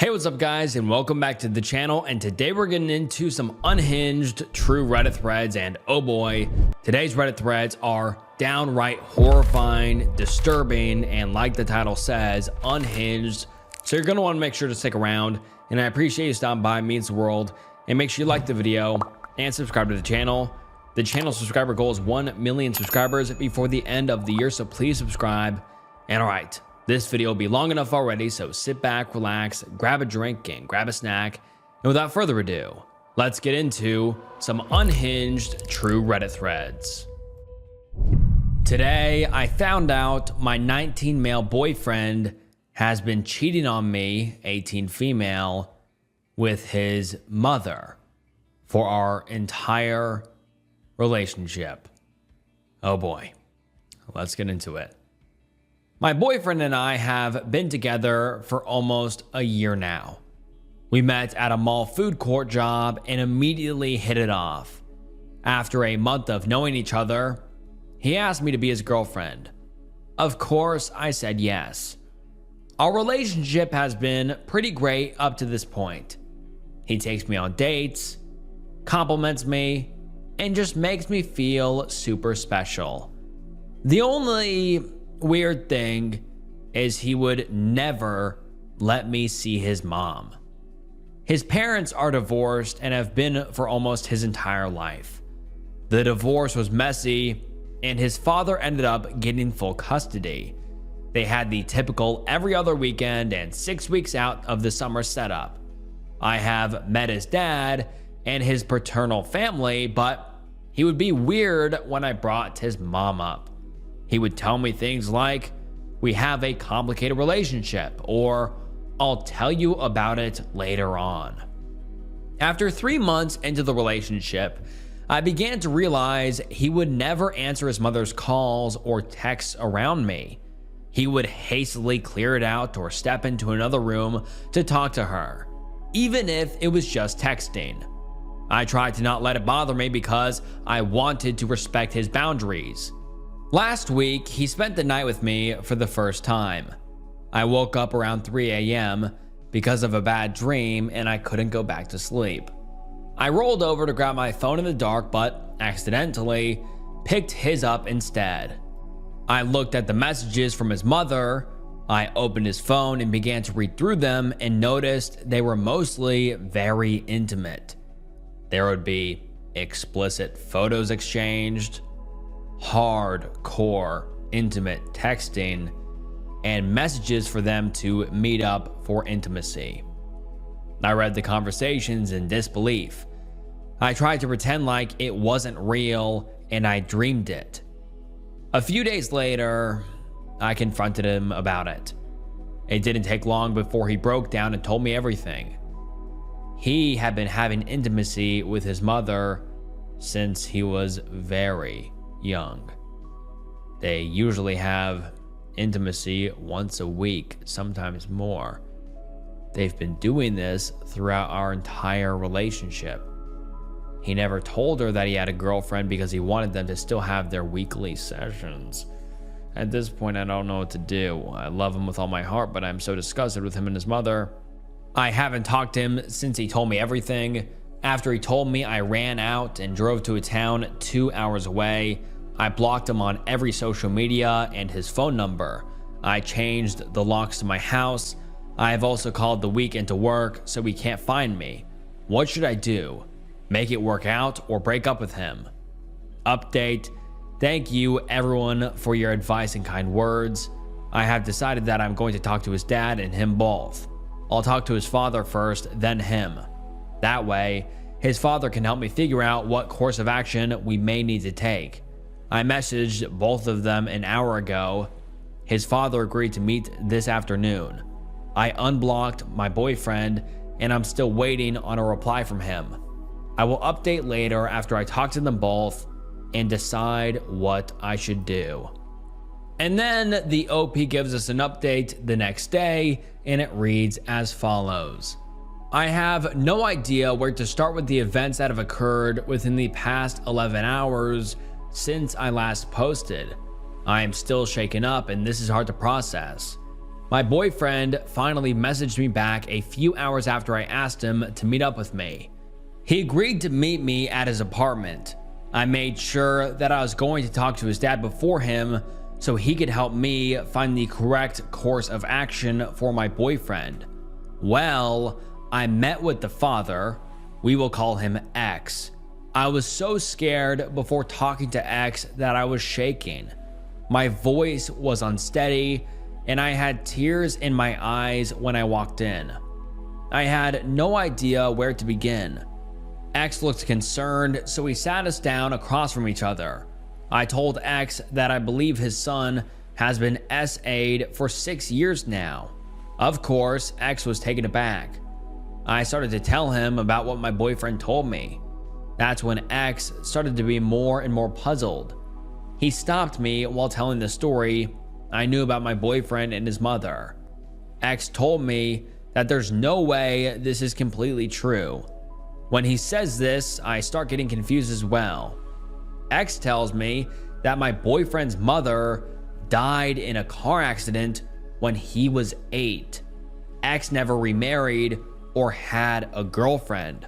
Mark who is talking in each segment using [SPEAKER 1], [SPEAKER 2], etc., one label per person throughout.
[SPEAKER 1] Hey, what's up guys, and welcome back to the channel. And today we're getting into some unhinged true Reddit threads, and oh boy, today's Reddit threads are downright horrifying, disturbing, and like the title says, unhinged. So you're gonna want to make sure to stick around, and I appreciate you stopping by. It means the world. And make sure you like the video and subscribe to the channel. The channel subscriber goal is 1 million subscribers before the end of the year, so please subscribe. And all right, this video will be long enough already, so sit back, relax, grab a drink, and grab a snack. And without further ado, let's get into some unhinged true Reddit threads. Today, I found out my 19 male boyfriend has been cheating on me, 18 female, with his mother for our entire relationship. Oh boy, let's get into it. My boyfriend and I have been together for almost a year now. We met at a mall food court job and immediately hit it off. After a month of knowing each other, he asked me to be his girlfriend. Of course, I said yes. Our relationship has been pretty great up to this point. He takes me on dates, compliments me, and just makes me feel super special. The only weird thing is he would never let me see his mom. His parents are divorced and have been for almost his entire life. The divorce was messy, and his father ended up getting full custody. They had the typical every other weekend and 6 weeks out of the summer setup. I have met his dad and his paternal family, but he would be weird when I brought his mom up. He would tell me things like, "We have a complicated relationship," or "I'll tell you about it later on." After 3 months into the relationship, I began to realize he would never answer his mother's calls or texts around me. He would hastily clear it out or step into another room to talk to her, even if it was just texting. I tried to not let it bother me because I wanted to respect his boundaries. Last week, he spent the night with me for the first time. I woke up around 3 a.m. because of a bad dream and I couldn't go back to sleep. I rolled over to grab my phone in the dark, but accidentally picked his up instead. I looked at the messages from his mother. I opened his phone and began to read through them and noticed they were mostly very intimate. There would be explicit photos exchanged, hardcore intimate texting, and messages for them to meet up for intimacy. I read the conversations in disbelief. I tried to pretend like it wasn't real and I dreamed it. A few days later, I confronted him about it. It didn't take long before he broke down and told me everything. He had been having intimacy with his mother since he was very young. They usually have intimacy once a week, sometimes more. They've been doing this throughout our entire relationship. He never told her that he had a girlfriend because he wanted them to still have their weekly sessions. At this point, I don't know what to do. I love him with all my heart, but I'm so disgusted with him and his mother. I haven't talked to him since he told me everything. After he told me, I ran out and drove to a town 2 hours away. I blocked him on every social media and his phone number. I changed the locks to my house. I have also called the weekend to work so he can't find me. What should I do? Make it work out or break up with him? Update. Thank you everyone for your advice and kind words. I have decided that I'm going to talk to his dad and him both. I'll talk to his father first, then him. That way, his father can help me figure out what course of action we may need to take. I messaged both of them an hour ago. His father agreed to meet this afternoon. I unblocked my boyfriend and I'm still waiting on a reply from him. I will update later after I talk to them both and decide what I should do. And then the OP gives us an update the next day, and it reads as follows. I have no idea where to start with the events that have occurred within the past 11 hours since I last posted. I am still shaken up and this is hard to process. My boyfriend finally messaged me back a few hours after I asked him to meet up with me. He agreed to meet me at his apartment. I made sure that I was going to talk to his dad before him so he could help me find the correct course of action for my boyfriend. Well, I met with the father. We will call him X. I was so scared before talking to X that I was shaking. My voice was unsteady, and I had tears in my eyes when I walked in. I had no idea where to begin. X looked concerned, so he sat us down across from each other. I told X that I believe his son has been SA'd for 6 years now. Of course, X was taken aback. I started to tell him about what my boyfriend told me. That's when X started to be more and more puzzled. He stopped me while telling the story I knew about my boyfriend and his mother. X told me that there's no way this is completely true. When he says this, I start getting confused as well. X tells me that my boyfriend's mother died in a car accident when he was 8. X never remarried or had a girlfriend.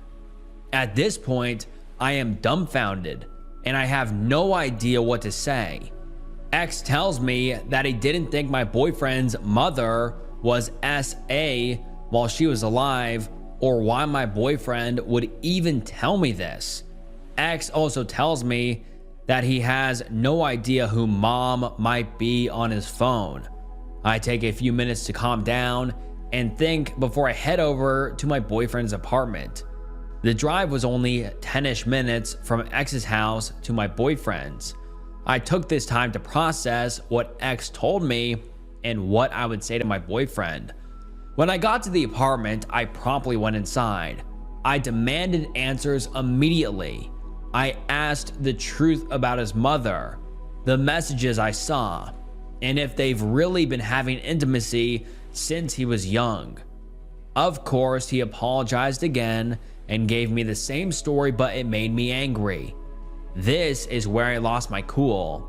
[SPEAKER 1] At this point, I am dumbfounded and I have no idea what to say. X tells me that he didn't think my boyfriend's mother was SA while she was alive, or why my boyfriend would even tell me this. X also tells me that he has no idea who mom might be on his phone. I take a few minutes to calm down and think before I head over to my boyfriend's apartment. The drive was only 10-ish minutes from X's house to my boyfriend's. I took this time to process what X told me and what I would say to my boyfriend. When I got to the apartment, I promptly went inside. I demanded answers immediately. I asked the truth about his mother, the messages I saw, and if they've really been having intimacy since he was young. Of course, he apologized again and gave me the same story, but it made me angry. This is where I lost my cool.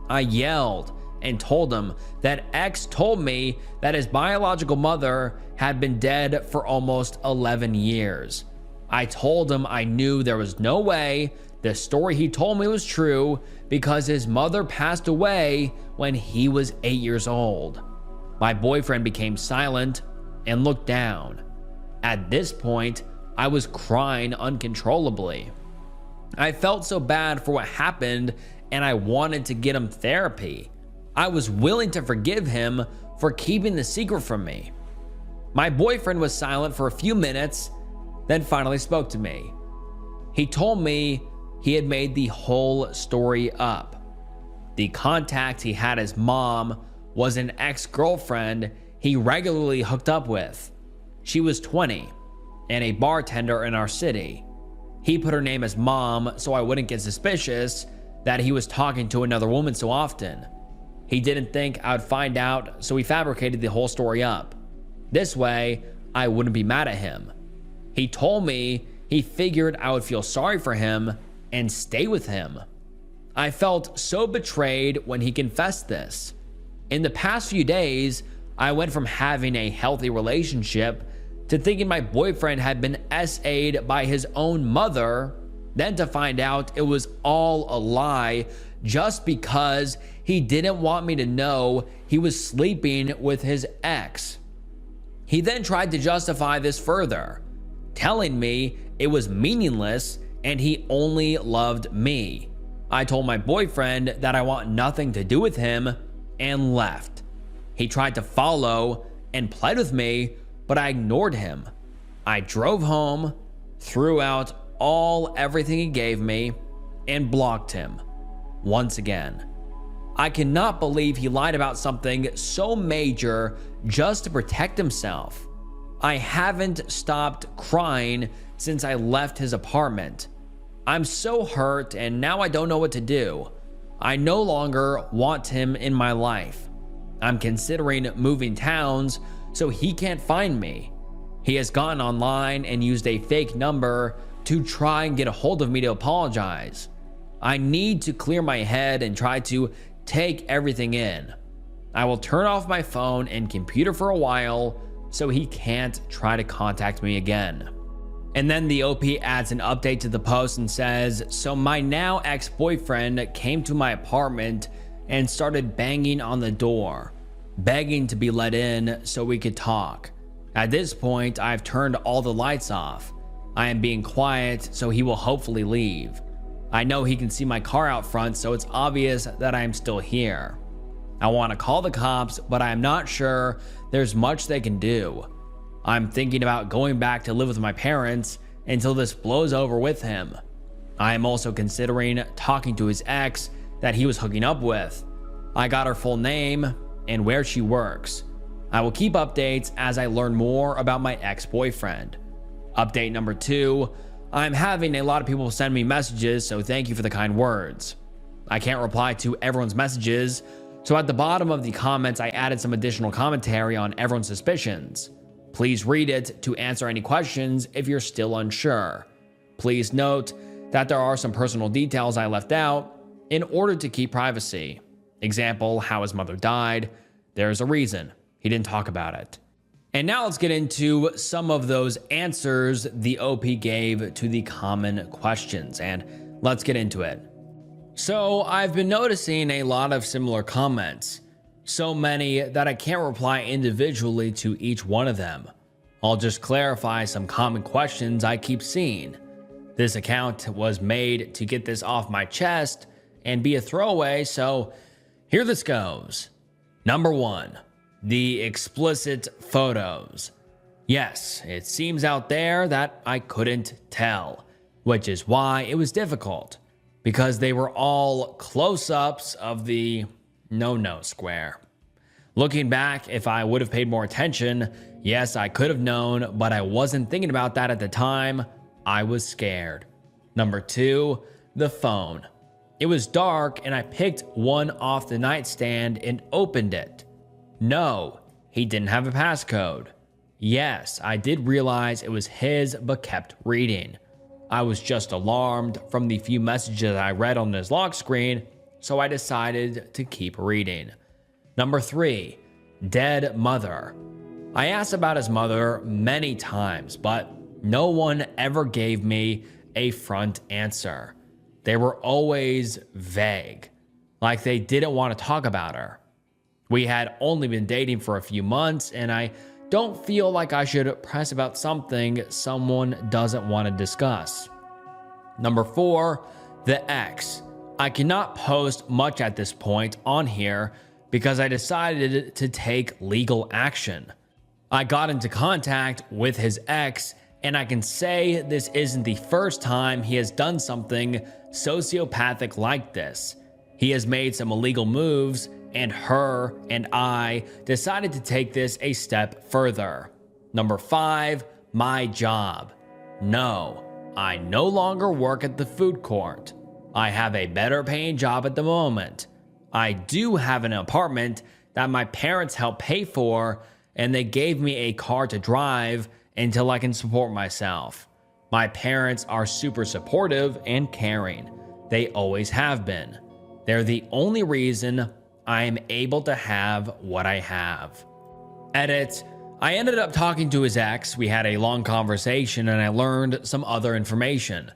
[SPEAKER 1] I yelled and told him that X told me that his biological mother had been dead for almost 11 years. I told him I knew there was no way the story he told me was true because his mother passed away when he was 8 years old. My boyfriend became silent and looked down. At this point, I was crying uncontrollably. I felt so bad for what happened and I wanted to get him therapy. I was willing to forgive him for keeping the secret from me. My boyfriend was silent for a few minutes, then finally spoke to me. He told me he had made the whole story up. The contact he had his mom was an ex-girlfriend he regularly hooked up with. She was 20 and a bartender in our city. He put her name as mom so I wouldn't get suspicious that he was talking to another woman so often. He didn't think I would find out, so he fabricated the whole story up. This way, I wouldn't be mad at him. He told me he figured I would feel sorry for him and stay with him. I felt so betrayed when he confessed this. In the past few days, I went from having a healthy relationship to thinking my boyfriend had been SA'd by his own mother, then to find out it was all a lie just because he didn't want me to know he was sleeping with his ex. He then tried to justify this further, telling me it was meaningless and he only loved me. I told my boyfriend that I want nothing to do with him and left. He tried to follow and pled with me, but I ignored him. I drove home, threw out everything he gave me, and blocked him once again. I cannot believe he lied about something so major just to protect himself. I haven't stopped crying since I left his apartment. I'm so hurt and now I don't know what to do. I no longer want him in my life. I'm considering moving towns so he can't find me. He has gone online and used a fake number to try and get a hold of me to apologize. I need to clear my head and try to take everything in. I will turn off my phone and computer for a while so he can't try to contact me again. And then the OP adds an update to the post and says, so my now ex-boyfriend came to my apartment and started banging on the door, begging to be let in so we could talk. At this point, I've turned all the lights off. I am being quiet so he will hopefully leave. I know he can see my car out front, so it's obvious that I am still here. I want to call the cops, but I am not sure there's much they can do. I'm thinking about going back to live with my parents until this blows over with him. I am also considering talking to his ex that he was hooking up with. I got her full name and where she works. I will keep updates as I learn more about my ex-boyfriend. Update number 2, I'm having a lot of people send me messages, so thank you for the kind words. I can't reply to everyone's messages, so at the bottom of the comments I added some additional commentary on everyone's suspicions. Please read it to answer any questions if you're still unsure. Please note that there are some personal details I left out in order to keep privacy. Example, how his mother died. There's a reason. He didn't talk about it. And now let's get into some of those answers the OP gave to the common questions, and let's get into it. So I've been noticing a lot of similar comments. So many that I can't reply individually to each one of them. I'll just clarify some common questions I keep seeing. This account was made to get this off my chest and be a throwaway, so here this goes. Number 1, the explicit photos. Yes, it seems out there that I couldn't tell, which is why it was difficult, because they were all close-ups of the no-no square. Looking back, if I would have paid more attention, yes, I could have known, but I wasn't thinking about that at the time. I was scared. Number 2, the phone. It was dark and I picked one off the nightstand and opened it. No, he didn't have a passcode. Yes, I did realize it was his, but kept reading. I was just alarmed from the few messages I read on his lock screen, so I decided to keep reading. Number 3, dead mother. I asked about his mother many times, but no one ever gave me a front answer. They were always vague, like they didn't want to talk about her. We had only been dating for a few months, and I don't feel like I should press about something someone doesn't want to discuss. Number 4, the ex. I cannot post much at this point on here because I decided to take legal action. I got into contact with his ex, and I can say this isn't the first time he has done something sociopathic like this. He has made some illegal moves, and her and I decided to take this a step further. Number 5, my job. No, I no longer work at the food court. I have a better paying job at the moment. I do have an apartment that my parents helped pay for, and they gave me a car to drive until I can support myself. My parents are super supportive and caring. They always have been. They're the only reason I am able to have what I have. Edit. I ended up talking to his ex. We had a long conversation and I learned some other information.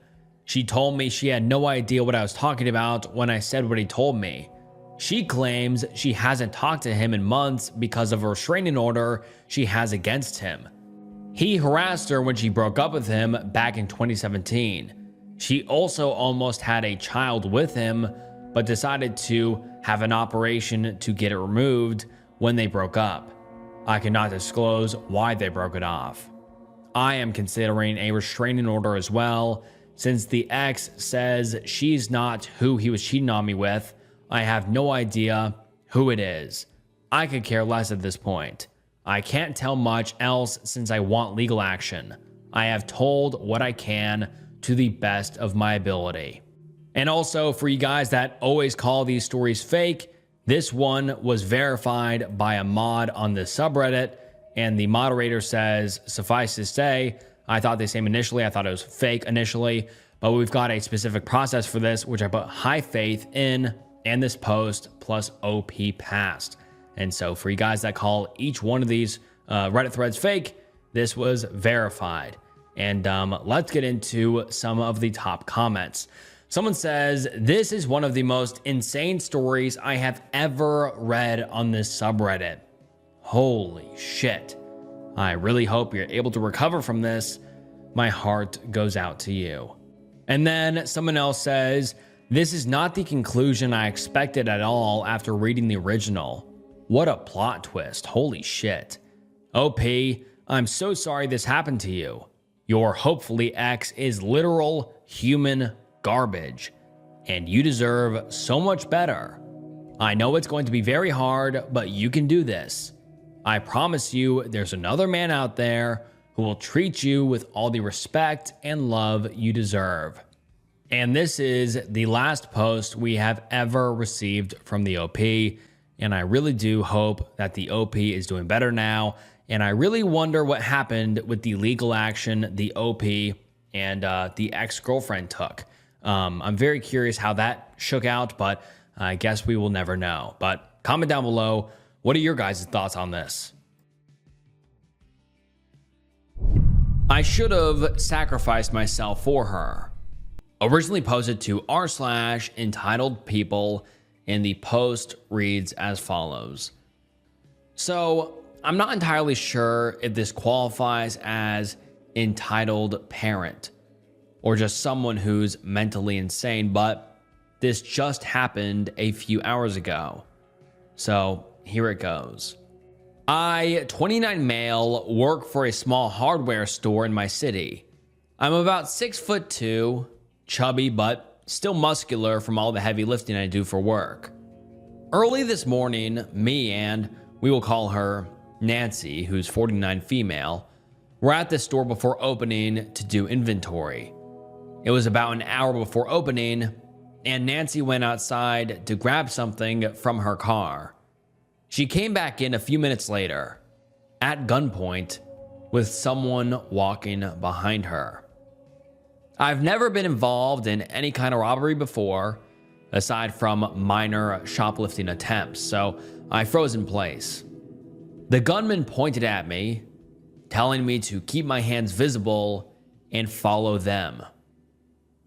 [SPEAKER 1] She told me she had no idea what I was talking about when I said what he told me. She claims she hasn't talked to him in months because of a restraining order she has against him. He harassed her when she broke up with him back in 2017. She also almost had a child with him, but decided to have an operation to get it removed when they broke up. I cannot disclose why they broke it off. I am considering a restraining order as well, since the ex says she's not who he was cheating on me with. I have no idea who it is. I could care less at this point. I can't tell much else since I want legal action. I have told what I can to the best of my ability. And also, for you guys that always call these stories fake, this one was verified by a mod on the subreddit, and the moderator says, suffice to say, I thought the same initially. I thought it was fake initially, but we've got a specific process for this, which I put high faith in, and this post plus OP passed. And so for you guys that call each one of these Reddit threads fake, this was verified. And let's get into some of the top comments. Someone says, this is one of the most insane stories I have ever read on this subreddit. Holy shit. I really hope you're able to recover from this. My heart goes out to you. And then someone else says, this is not the conclusion I expected at all after reading the original. What a plot twist. Holy shit. OP, I'm so sorry this happened to you. Your hopefully ex is literal human garbage, and you deserve so much better. I know it's going to be very hard, but you can do this. I promise you there's another man out there who will treat you with all the respect and love you deserve. And this is the last post we have ever received from the OP, and I really do hope that the OP is doing better now, and I really wonder what happened with the legal action the OP and the ex-girlfriend took. I'm very curious how that shook out, but I guess we will never know. But comment down below, what are your guys' thoughts on this? I should have sacrificed myself for her. Originally posted to r/entitled people, and the post reads as follows. So I'm not entirely sure if this qualifies as entitled parent or just someone who's mentally insane, but this just happened a few hours ago. So here it goes. I, 29 male, work for a small hardware store in my city. I'm about 6'2", chubby but still muscular from all the heavy lifting I do for work. Early this morning, me and, we will call her Nancy, who's 49 female, were at the store before opening to do inventory. It was about an hour before opening, and Nancy went outside to grab something from her car. She came back in a few minutes later, at gunpoint, with someone walking behind her. I've never been involved in any kind of robbery before, aside from minor shoplifting attempts, so I froze in place. The gunman pointed at me, telling me to keep my hands visible and follow them.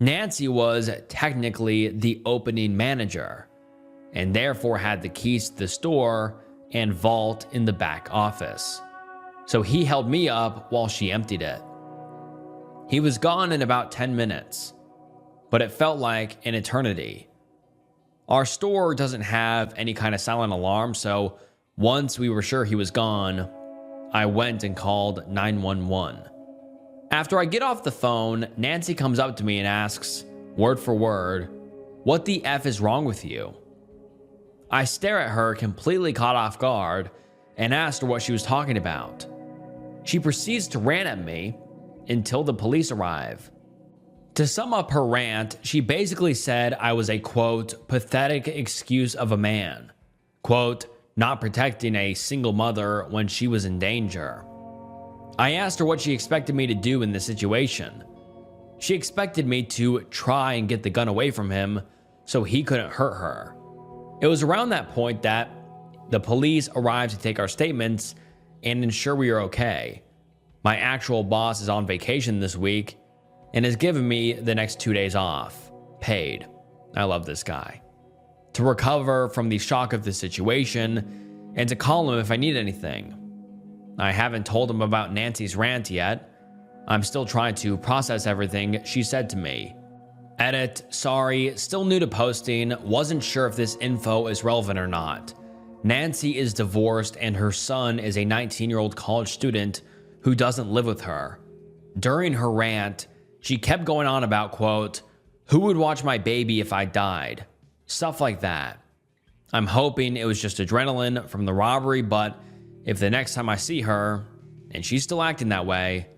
[SPEAKER 1] Nancy was technically the opening manager, and therefore had the keys to the store and vault in the back office. So he held me up while she emptied it. He was gone in about 10 minutes, but it felt like an eternity. Our store doesn't have any kind of silent alarm, so once we were sure he was gone, I went and called 911. After I get off the phone, Nancy comes up to me and asks, word for word, "What the F is wrong with you?" I stare at her, completely caught off guard, and asked her what she was talking about. She proceeds to rant at me until the police arrive. To sum up her rant, she basically said I was a, quote, pathetic excuse of a man, quote, not protecting a single mother when she was in danger. I asked her what she expected me to do in this situation. She expected me to try and get the gun away from him so he couldn't hurt her. It was around that point that the police arrived to take our statements and ensure we are okay. My actual boss is on vacation this week and has given me the next 2 days off, paid. I love this guy. To recover from the shock of the situation and to call him if I need anything. I haven't told him about Nancy's rant yet. I'm still trying to process everything she said to me. Edit, sorry, still new to posting, wasn't sure if this info is relevant or not. Nancy is divorced and her son is a 19-year-old college student who doesn't live with her. During her rant, she kept going on about, quote, who would watch my baby if I died? Stuff like that. I'm hoping it was just adrenaline from the robbery, but if the next time I see her, and she's still acting that way,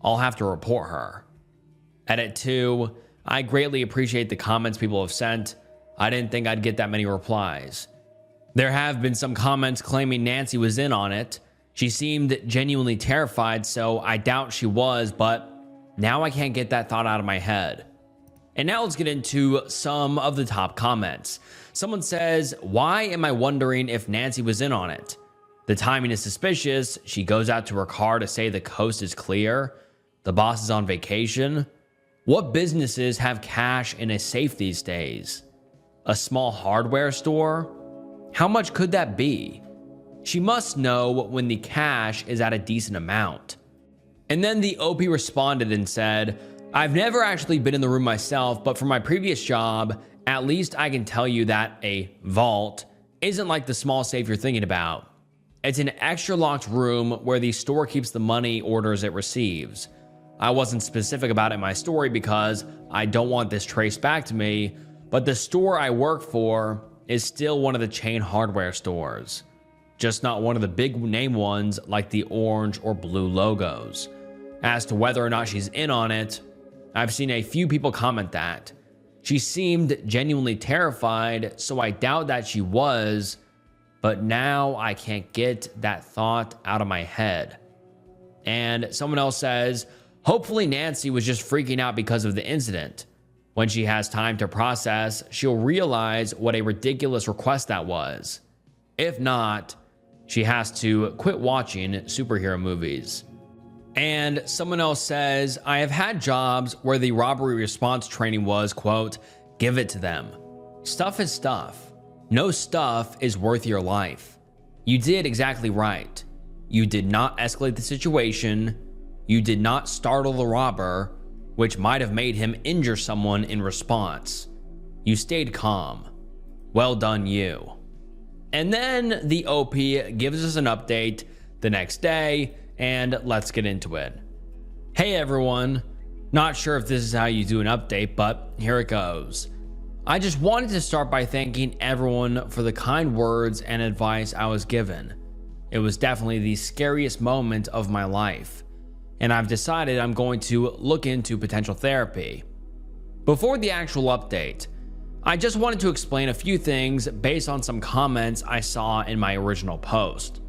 [SPEAKER 1] I'll have to report her. Edit 2, I greatly appreciate the comments people have sent. I didn't think I'd get that many replies. There have been some comments claiming Nancy was in on it. She seemed genuinely terrified, so I doubt she was, but now I can't get that thought out of my head. And now let's get into some of the top comments. Someone says, "Why am I wondering if Nancy was in on it? The timing is suspicious. She goes out to her car to say the coast is clear. The boss is on vacation. What businesses have cash in a safe these days? A small hardware store? How much could that be? She must know when the cash is at a decent amount." And then the OP responded and said, "I've never actually been in the room myself, but from my previous job, at least I can tell you that a vault isn't like the small safe you're thinking about. It's an extra locked room where the store keeps the money orders it receives. I wasn't specific about it in my story because I don't want this traced back to me, but the store I work for is still one of the chain hardware stores, just not one of the big name ones like the orange or blue logos. As to whether or not she's in on it, I've seen a few people comment that. She seemed genuinely terrified, so I doubt that she was, but now I can't get that thought out of my head." And someone else says, "Hopefully Nancy was just freaking out because of the incident. When she has time to process, she'll realize what a ridiculous request that was. If not, she has to quit watching superhero movies." And someone else says, "I have had jobs where the robbery response training was, quote, give it to them. Stuff is stuff. No stuff is worth your life. You did exactly right. You did not escalate the situation. You did not startle the robber, which might have made him injure someone in response. You stayed calm. Well done, you." And then the OP gives us an update the next day, and let's get into it. Hey everyone, not sure if this is how you do an update, but here it goes. I just wanted to start by thanking everyone for the kind words and advice I was given. It was definitely the scariest moment of my life, and I've decided I'm going to look into potential therapy. Before the actual update, I just wanted to explain a few things based on some comments I saw in my original post.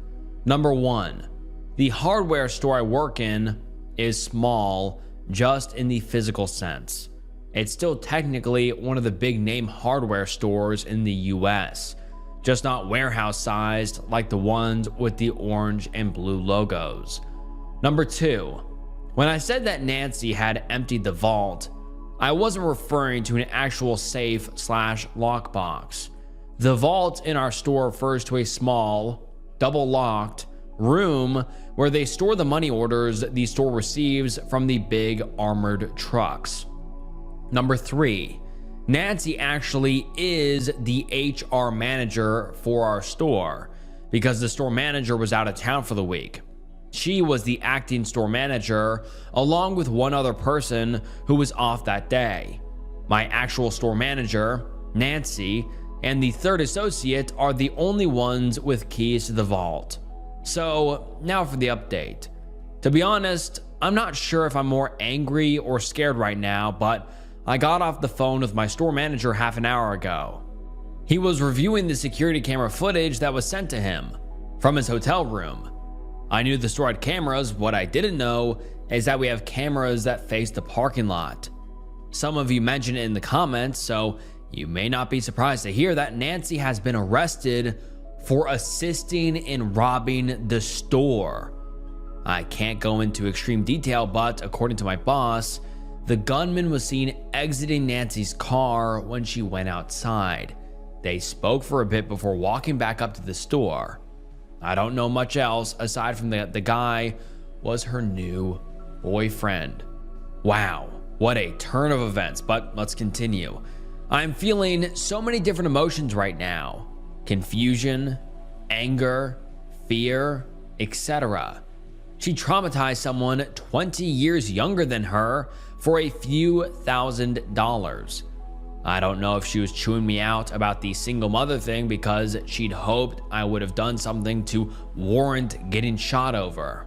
[SPEAKER 1] Number one, the hardware store I work in is small, just in the physical sense. It's still technically one of the big name hardware stores in the US, just not warehouse sized like the ones with the orange and blue logos. Number two, when I said that Nancy had emptied the vault, I wasn't referring to an actual safe/lockbox. The vault in our store refers to a small, double locked room where they store the money orders the store receives from the big armored trucks. Number three, Nancy actually is the HR manager for our store because the store manager was out of town for the week. She was the acting store manager along with one other person who was off that day. My actual store manager, Nancy, and the third associate are the only ones with keys to the vault. So now for the update. To be honest, I'm not sure if I'm more angry or scared right now, but I got off the phone with my store manager half an hour ago. He was reviewing the security camera footage that was sent to him from his hotel room. I knew the store had cameras. What I didn't know is that we have cameras that face the parking lot. Some of you mentioned it in the comments, so you may not be surprised to hear that Nancy has been arrested for assisting in robbing the store. I can't go into extreme detail, but according to my boss, the gunman was seen exiting Nancy's car when she went outside. They spoke for a bit before walking back up to the store. I don't know much else aside from that the guy was her new boyfriend. Wow, what a turn of events, but let's continue. I'm feeling so many different emotions right now. Confusion, anger, fear, etc. She traumatized someone 20 years younger than her for a few $1,000s. I don't know if she was chewing me out about the single mother thing because she'd hoped I would have done something to warrant getting shot over.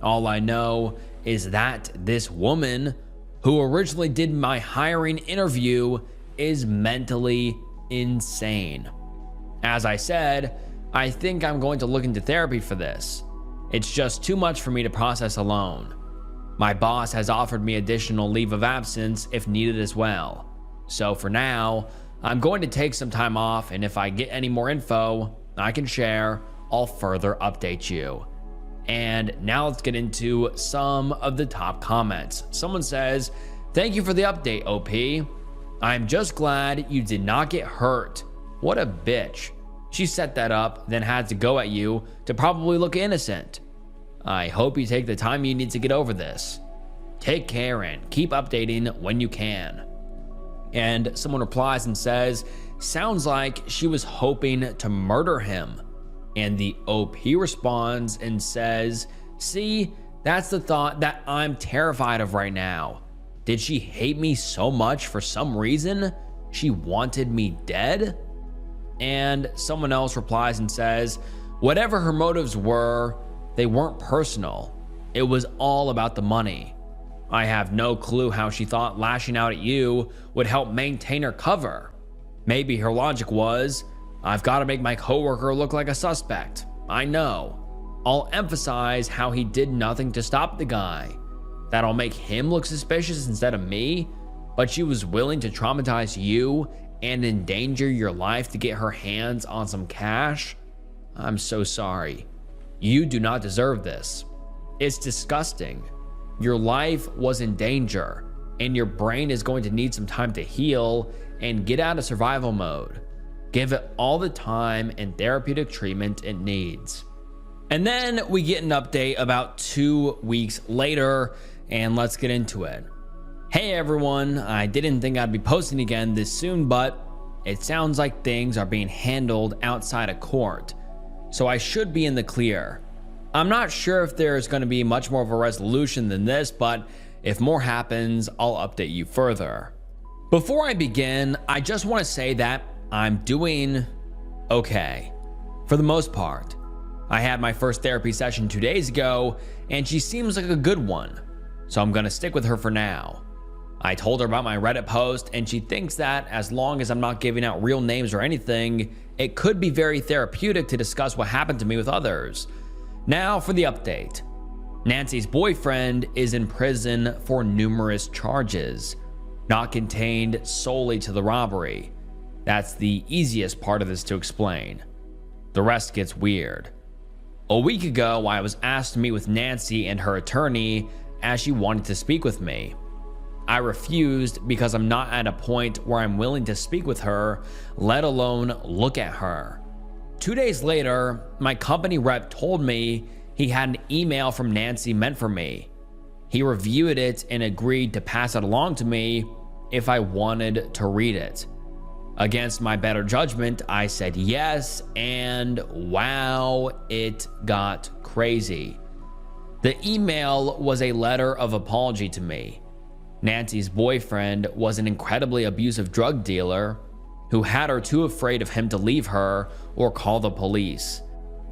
[SPEAKER 1] All I know is that this woman who originally did my hiring interview is mentally insane. As I said, I think I'm going to look into therapy for this. It's just too much for me to process alone. My boss has offered me additional leave of absence if needed as well. So for now, I'm going to take some time off, and if I get any more info I can share, I'll further update you. And now let's get into some of the top comments. Someone says, "Thank you for the update, OP. I'm just glad you did not get hurt. What a bitch. She set that up, then had to go at you to probably look innocent. I hope you take the time you need to get over this. Take care and keep updating when you can." And someone replies and says, "Sounds like she was hoping to murder him." And the OP responds and says, "See, that's the thought that I'm terrified of right now. Did she hate me so much for some reason? She wanted me dead?" And someone else replies and says, "Whatever her motives were, they weren't personal. It was all about the money. I have no clue how she thought lashing out at you would help maintain her cover. Maybe her logic was, I've got to make my coworker look like a suspect. I know. I'll emphasize how he did nothing to stop the guy. That'll make him look suspicious instead of me. But she was willing to traumatize you and endanger your life to get her hands on some cash? I'm so sorry. You do not deserve this. It's disgusting. Your life was in danger, and your brain is going to need some time to heal and get out of survival mode. Give it all the time and therapeutic treatment it needs." And then we get an update about 2 weeks later, and let's get into it. "Hey everyone, I didn't think I'd be posting again this soon, but it sounds like things are being handled outside of court, so I should be in the clear. I'm not sure if there's going to be much more of a resolution than this, but if more happens, I'll update you further. Before I begin, I just want to say that I'm doing okay, for the most part. I had my first therapy session 2 days ago, and she seems like a good one, so I'm going to stick with her for now. I told her about my Reddit post, and she thinks that as long as I'm not giving out real names or anything, it could be very therapeutic to discuss what happened to me with others. Now for the update. Nancy's boyfriend is in prison for numerous charges, not contained solely to the robbery. That's the easiest part of this to explain. The rest gets weird. A week ago, I was asked to meet with Nancy and her attorney as she wanted to speak with me. I refused because I'm not at a point where I'm willing to speak with her, let alone look at her. 2 days later, my company rep told me he had an email from Nancy meant for me. He reviewed it and agreed to pass it along to me if I wanted to read it. Against my better judgment, I said yes, and wow, it got crazy. The email was a letter of apology to me. Nancy's boyfriend was an incredibly abusive drug dealer who had her too afraid of him to leave her or call the police.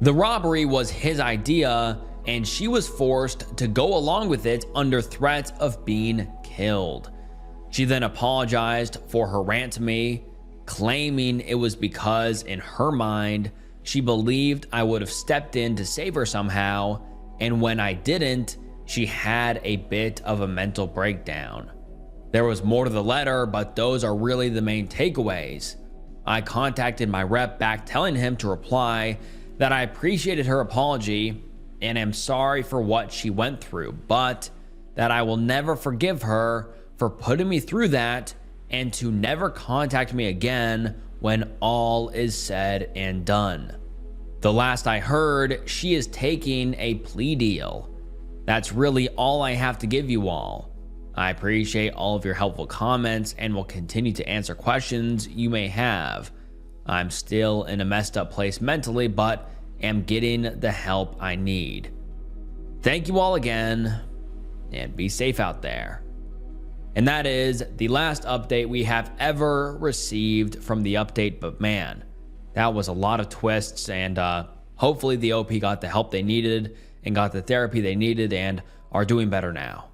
[SPEAKER 1] The robbery was his idea, and she was forced to go along with it under threat of being killed. She then apologized for her rant to me, claiming it was because in her mind, she believed I would have stepped in to save her somehow, and when I didn't, she had a bit of a mental breakdown. There was more to the letter, but those are really the main takeaways. I contacted my rep back telling him to reply that I appreciated her apology and am sorry for what she went through, but that I will never forgive her for putting me through that and to never contact me again when all is said and done. The last I heard, she is taking a plea deal. That's really all I have to give you all. I appreciate all of your helpful comments and will continue to answer questions you may have. I'm still in a messed up place mentally, but am getting the help I need. Thank you all again, and be safe out there. And that is the last update we have ever received from the update, but man, that was a lot of twists, and hopefully the OP got the help they needed and got the therapy they needed and are doing better now.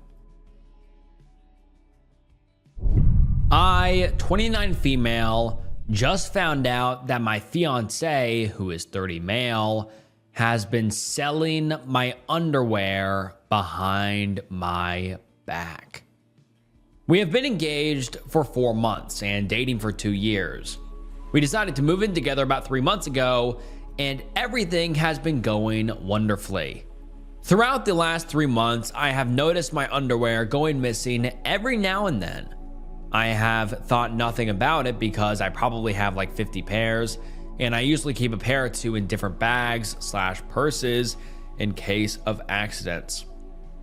[SPEAKER 1] I, 29 female, just found out that my fiance, who is 30 male, has been selling my underwear behind my back. We have been engaged for 4 months and dating for 2 years. We decided to move in together about 3 months ago, and everything has been going wonderfully. Throughout the last 3 months, I have noticed my underwear going missing every now and then. I have thought nothing about it because I probably have like 50 pairs, and I usually keep a pair or two in different bags/purses in case of accidents.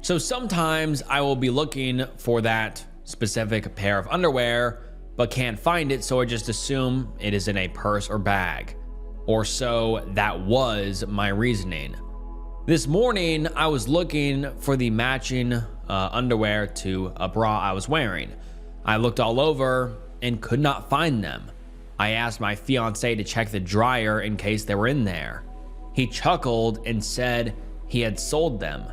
[SPEAKER 1] So sometimes I will be looking for that specific pair of underwear, but can't find it, so I just assume it is in a purse or bag. Or so that was my reasoning. This morning, I was looking for the matching underwear to a bra I was wearing. I looked all over and could not find them. I asked my fiance to check the dryer in case they were in there. He chuckled and said he had sold them.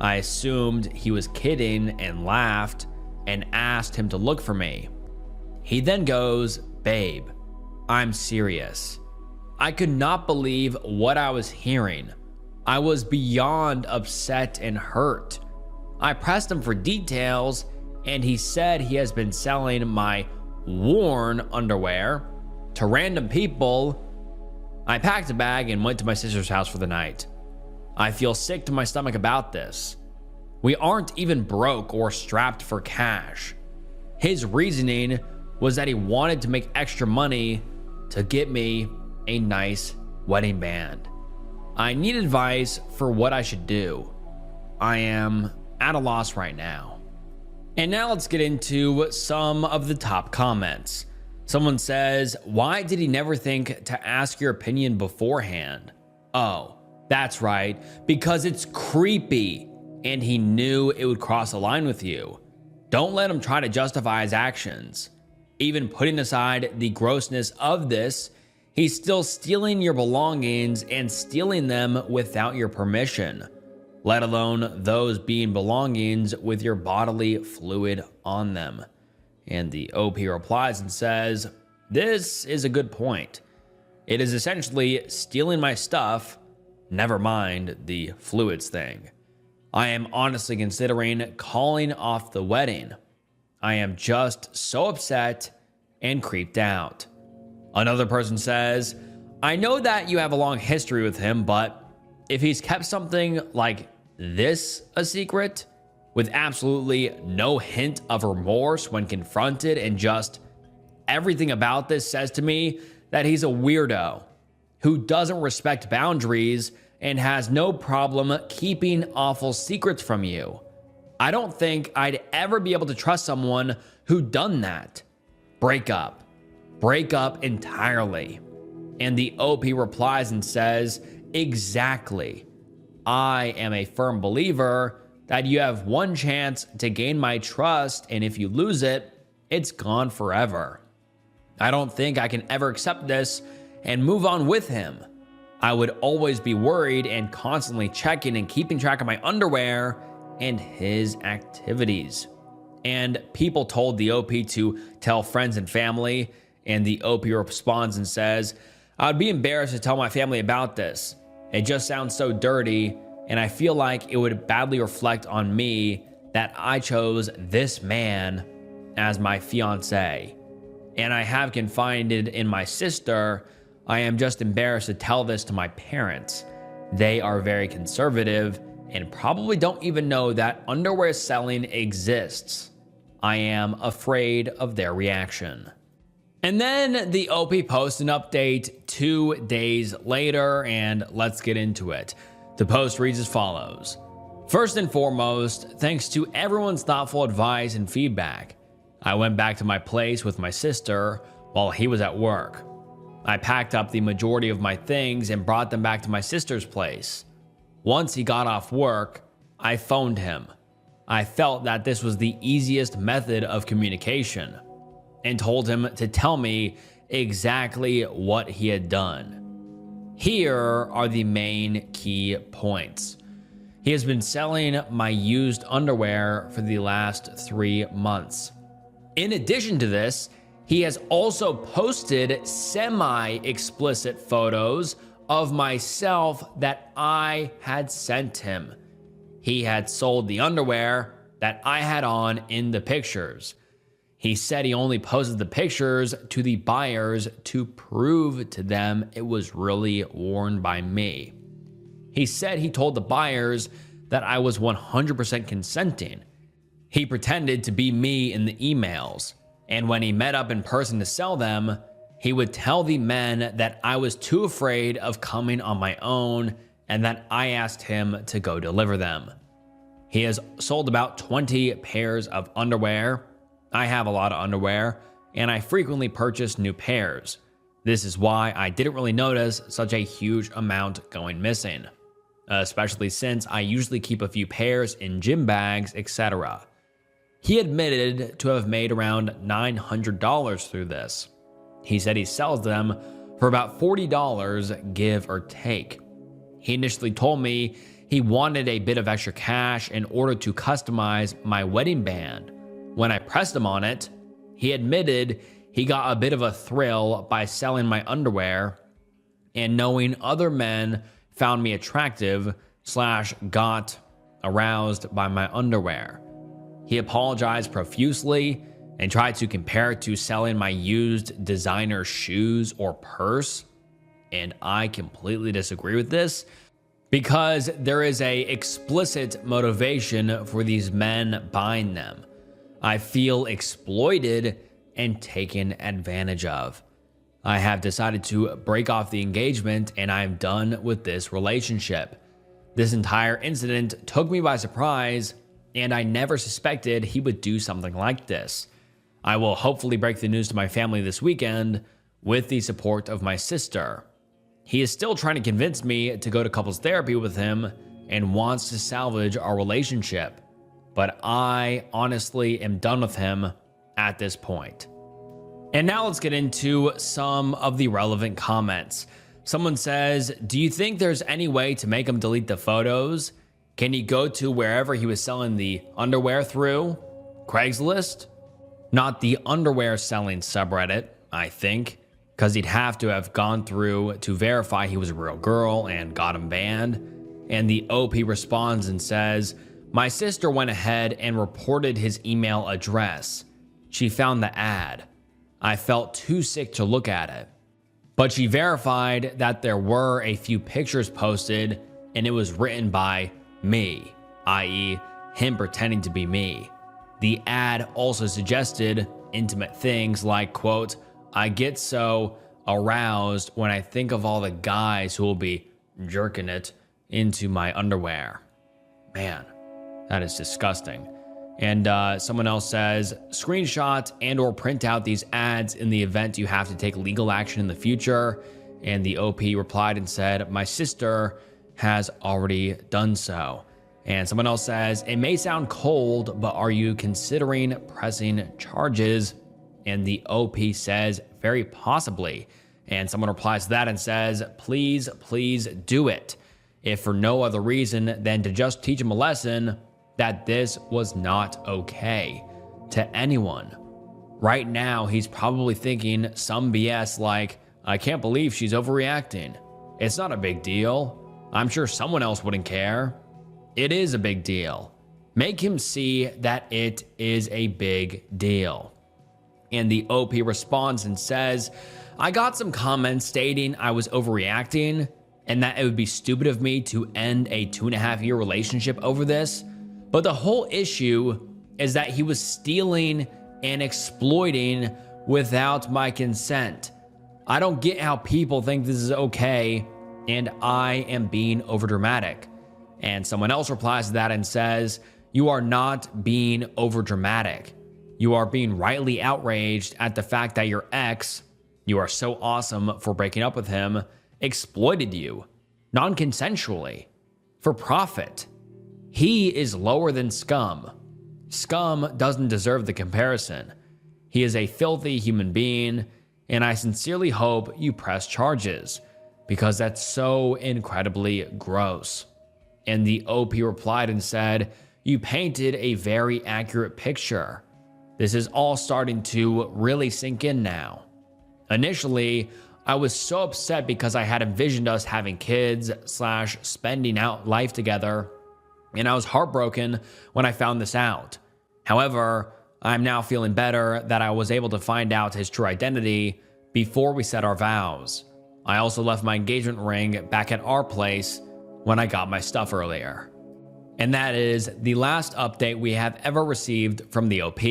[SPEAKER 1] I assumed he was kidding and laughed and asked him to look for me. He then goes, "Babe, I'm serious." I could not believe what I was hearing. I was beyond upset and hurt. I pressed him for details, and he said he has been selling my worn underwear to random people. I packed a bag and went to my sister's house for the night. I feel sick to my stomach about this. We aren't even broke or strapped for cash. His reasoning was that he wanted to make extra money to get me a nice wedding band. I need advice for what I should do. I am at a loss right now. And now let's get into some of the top comments. Someone says, "Why did he never think to ask your opinion beforehand?" Oh, that's right, because it's creepy and he knew it would cross a line with you. Don't let him try to justify his actions. Even putting aside the grossness of this, he's still stealing your belongings and stealing them without your permission, let alone those being belongings with your bodily fluid on them. And the OP replies and says, "This is a good point. It is essentially stealing my stuff, never mind the fluids thing. I am honestly considering calling off the wedding. I am just so upset and creeped out." Another person says, "I know that you have a long history with him, but if he's kept something like this a secret, with absolutely no hint of remorse when confronted, and just everything about this says to me that he's a weirdo who doesn't respect boundaries and has no problem keeping awful secrets from you. I don't think I'd ever be able to trust someone who done that. Break up. Break up entirely." And the OP replies and says, "Exactly. I am a firm believer that you have one chance to gain my trust, and if you lose it, it's gone forever. I don't think I can ever accept this and move on with him. I would always be worried and constantly checking and keeping track of my underwear and his activities." And people told the OP to tell friends and family, and the OP responds and says, "I would be embarrassed to tell my family about this. It just sounds so dirty, and I feel like it would badly reflect on me that I chose this man as my fiance. And I have confided in my sister. I am just embarrassed to tell this to my parents. They are very conservative and probably don't even know that underwear selling exists. I am afraid of their reaction." And then the OP posts an update 2 days later, and let's get into it. The post reads as follows. "First and foremost, thanks to everyone's thoughtful advice and feedback. I went back to my place with my sister while he was at work. I packed up the majority of my things and brought them back to my sister's place. Once he got off work, I phoned him. I felt that this was the easiest method of communication and told him to tell me exactly what he had done. Here are the main key points. He has been selling my used underwear for the last 3 months. In addition to this, he has also posted semi-explicit photos of myself that I had sent him. he had sold the underwear that I had on in the pictures. He said he only posted the pictures to the buyers to prove to them it was really worn by me. He said he told the buyers that I was 100% consenting. He pretended to be me in the emails, and when he met up in person to sell them, he would tell the men that I was too afraid of coming on my own and that I asked him to go deliver them. He has sold about 20 pairs of underwear. I have a lot of underwear, and I frequently purchase new pairs. This is why I didn't really notice such a huge amount going missing, especially since I usually keep a few pairs in gym bags, etc. He admitted to have made around $900 through this. He said he sells them for about $40, give or take. He initially told me he wanted a bit of extra cash in order to customize my wedding band. When I pressed him on it, he admitted he got a bit of a thrill by selling my underwear and knowing other men found me attractive / got aroused by my underwear. He apologized profusely and tried to compare it to selling my used designer shoes or purse. And I completely disagree with this because there is a explicit motivation for these men buying them. I feel exploited and taken advantage of. I have decided to break off the engagement and I am done with this relationship. This entire incident took me by surprise and I never suspected he would do something like this. I will hopefully break the news to my family this weekend with the support of my sister. He is still trying to convince me to go to couples therapy with him and wants to salvage our relationship. But I honestly am done with him at this point. And now let's get into some of the relevant comments. Someone says, do you think there's any way to make him delete the photos? Can he go to wherever he was selling the underwear through? Craigslist? Not the underwear selling subreddit, I think, because he'd have to have gone through to verify he was a real girl and got him banned. And the OP responds and says, my sister went ahead and reported his email address. She found the ad. I felt too sick to look at it. But she verified that there were a few pictures posted and it was written by me, i.e. him pretending to be me. The ad also suggested intimate things like, quote, I get so aroused when I think of all the guys who will be jerking it into my underwear. Man, that is disgusting. And someone else says, screenshot and or print out these ads in the event you have to take legal action in the future. And the OP replied and said, my sister has already done so. And someone else says, it may sound cold, but are you considering pressing charges? And the OP says, very possibly. And someone replies to that and says, please, please do it. If for no other reason than to just teach him a lesson that this was not okay to anyone. Right now, he's probably thinking some BS like, I can't believe she's overreacting. It's not a big deal. I'm sure someone else wouldn't care. It is a big deal. Make him see that it is a big deal. And the OP responds and says, I got some comments stating I was overreacting and that it would be stupid of me to end a 2.5-year relationship over this. But the whole issue is that he was stealing and exploiting without my consent. I don't get how people think this is okay and I am being overdramatic. And someone else replies to that and says, you are not being overdramatic. You are being rightly outraged at the fact that your ex, you are so awesome for breaking up with him, exploited you non-consensually for profit. He is lower than scum. Scum doesn't deserve the comparison. He is a filthy human being, and I sincerely hope you press charges because that's so incredibly gross. And the OP replied and said, you painted a very accurate picture. This is all starting to really sink in now. Initially, I was so upset because I had envisioned us having kids / spending out life together. and I was heartbroken when I found this out. However, I'm now feeling better that I was able to find out his true identity before we said our vows. I also left my engagement ring back at our place when I got my stuff earlier. And that is the last update we have ever received from the OP,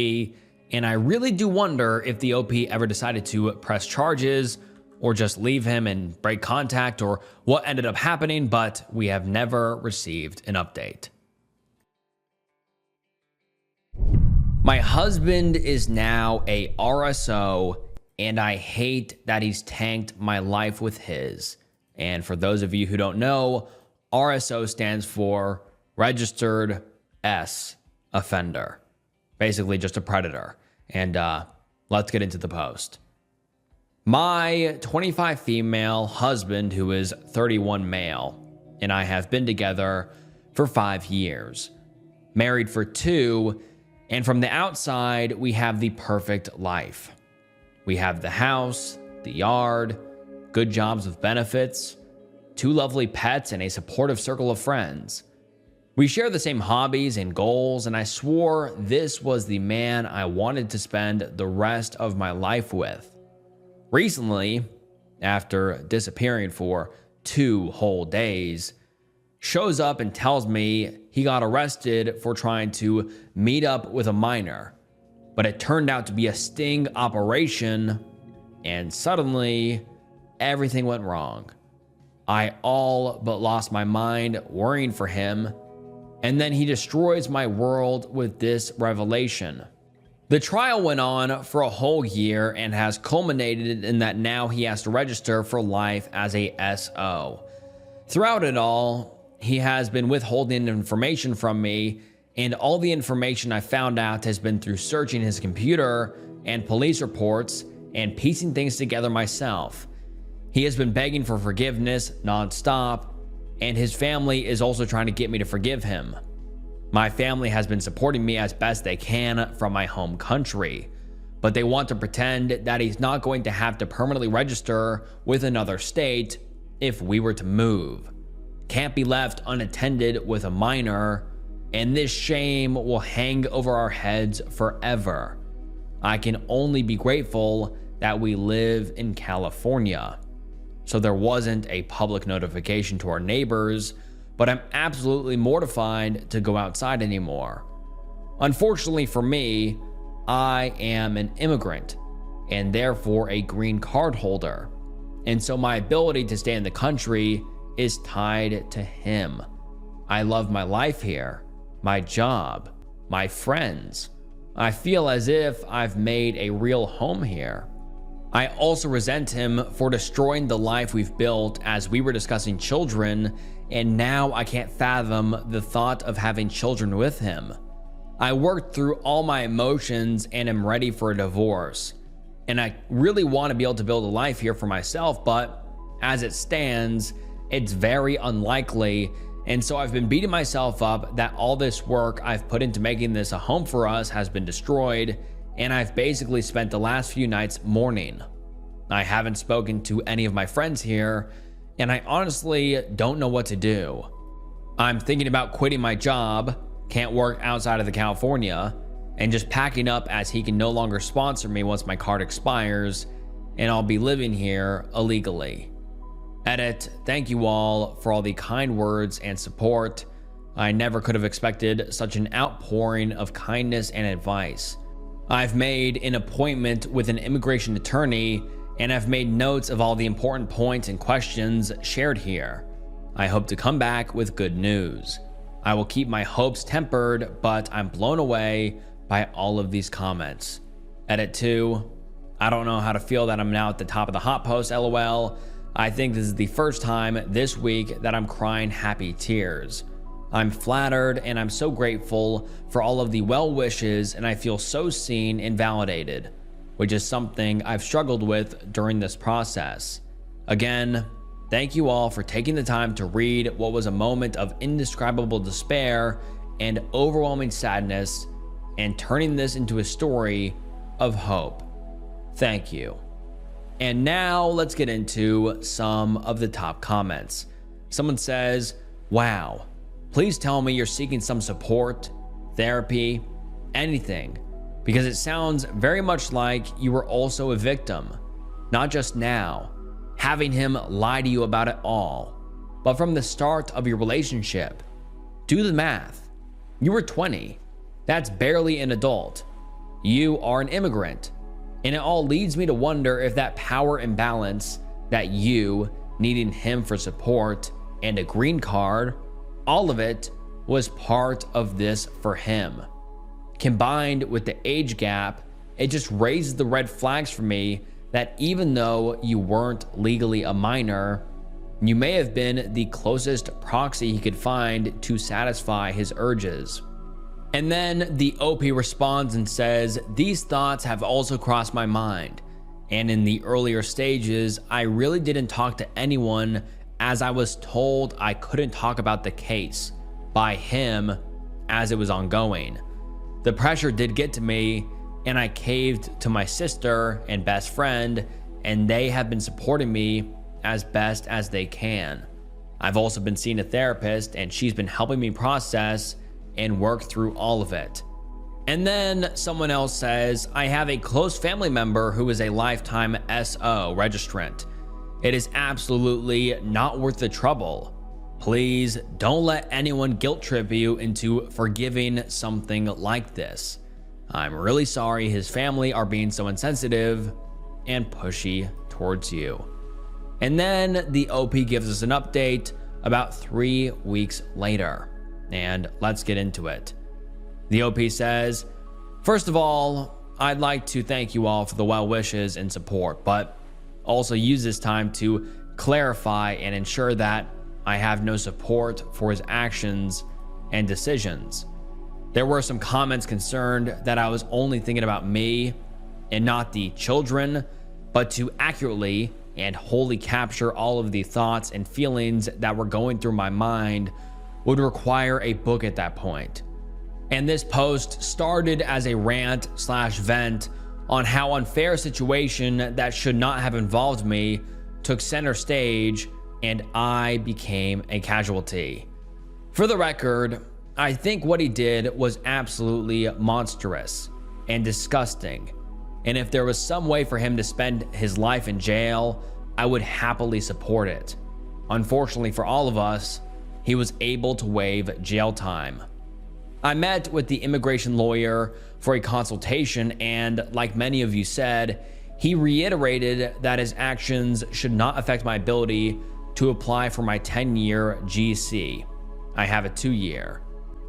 [SPEAKER 1] and I really do wonder if the OP ever decided to press charges or just leave him and break contact or what ended up happening, but we have never received an update. My husband is now a RSO, and I hate that he's tanked my life with his. And for those of you who don't know, RSO stands for Registered S Offender. Basically just a predator. And let's get into the post. My 25 female husband, who is 31 male, and I have been together for 5 years. Married for 2, and from the outside, we have the perfect life. We have the house, the yard, good jobs with benefits, 2 lovely pets, and a supportive circle of friends. We share the same hobbies and goals, and I swore this was the man I wanted to spend the rest of my life with. Recently, after disappearing for 2 whole days, shows up and tells me he got arrested for trying to meet up with a minor, but it turned out to be a sting operation, and suddenly everything went wrong. I all but lost my mind worrying for him, and then he destroys my world with this revelation. The trial went on for a whole year and has culminated in that now he has to register for life as a SO. Throughout it all, he has been withholding information from me, and all the information I found out has been through searching his computer and police reports and piecing things together myself. He has been begging for forgiveness nonstop, and his family is also trying to get me to forgive him. My family has been supporting me as best they can from my home country, but they want to pretend that he's not going to have to permanently register with another state if we were to move. Can't be left unattended with a minor, and this shame will hang over our heads forever. I can only be grateful that we live in California, so there wasn't a public notification to our neighbors, but I'm absolutely mortified to go outside anymore. Unfortunately for me, I am an immigrant and therefore a green card holder, and so my ability to stay in the country is tied to him. I love my life here, my job, my friends. I feel as if I've made a real home here. I also resent him for destroying the life we've built as we were discussing children, and now I can't fathom the thought of having children with him. I worked through all my emotions and am ready for a divorce, and I really want to be able to build a life here for myself, but as it stands, it's very unlikely, and so I've been beating myself up that all this work I've put into making this a home for us has been destroyed, and I've basically spent the last few nights mourning. I haven't spoken to any of my friends here, and I honestly don't know what to do. I'm thinking about quitting my job, can't work outside of the California, and just packing up as he can no longer sponsor me once my card expires, and I'll be living here illegally. Edit, thank you all for all the kind words and support. I never could have expected such an outpouring of kindness and advice. I've made an appointment with an immigration attorney, and I've made notes of all the important points and questions shared here. I hope to come back with good news. I will keep my hopes tempered, but I'm blown away by all of these comments. Edit 2, I don't know how to feel that I'm now at the top of the hot post, lol. I think this is the first time this week that I'm crying happy tears. I'm flattered and I'm so grateful for all of the well wishes, and I feel so seen and validated, which is something I've struggled with during this process. Again, thank you all for taking the time to read what was a moment of indescribable despair and overwhelming sadness and turning this into a story of hope. Thank you. And now let's get into some of the top comments. Someone says, wow, please tell me you're seeking some support, therapy, anything, because it sounds very much like you were also a victim, not just now, having him lie to you about it all, but from the start of your relationship. Do the math. You were 20. That's barely an adult. You are an immigrant. And it all leads me to wonder if that power imbalance, that you needing him for support and a green card, all of it was part of this for him. Combined with the age gap, it just raises the red flags for me that even though you weren't legally a minor, you may have been the closest proxy he could find to satisfy his urges. And then the OP responds and says, these thoughts have also crossed my mind. And in the earlier stages, I really didn't talk to anyone as I was told I couldn't talk about the case by him as it was ongoing. The pressure did get to me, and I caved to my sister and best friend, and they have been supporting me as best as they can. I've also been seeing a therapist, and she's been helping me process and work through all of it. And then someone else says, I have a close family member who is a lifetime SO registrant. It is absolutely not worth the trouble. Please don't let anyone guilt trip you into forgiving something like this. I'm really sorry his family are being so insensitive and pushy towards you. And then the OP gives us an update about 3 weeks later. And let's get into it. The OP says, first of all, I'd like to thank you all for the well wishes and support, but also use this time to clarify and ensure that I have no support for his actions and decisions. There were some comments concerned that I was only thinking about me and not the children, but to accurately and wholly capture all of the thoughts and feelings that were going through my mind would require a book at that point. And this post started as a rant/vent on how unfair a situation that should not have involved me took center stage and I became a casualty. For the record, I think what he did was absolutely monstrous and disgusting. And if there was some way for him to spend his life in jail, I would happily support it. Unfortunately for all of us, he was able to waive jail time. I met with the immigration lawyer for a consultation, and like many of you said, he reiterated that his actions should not affect my ability to apply for my 10-year GC. I have a 2-year.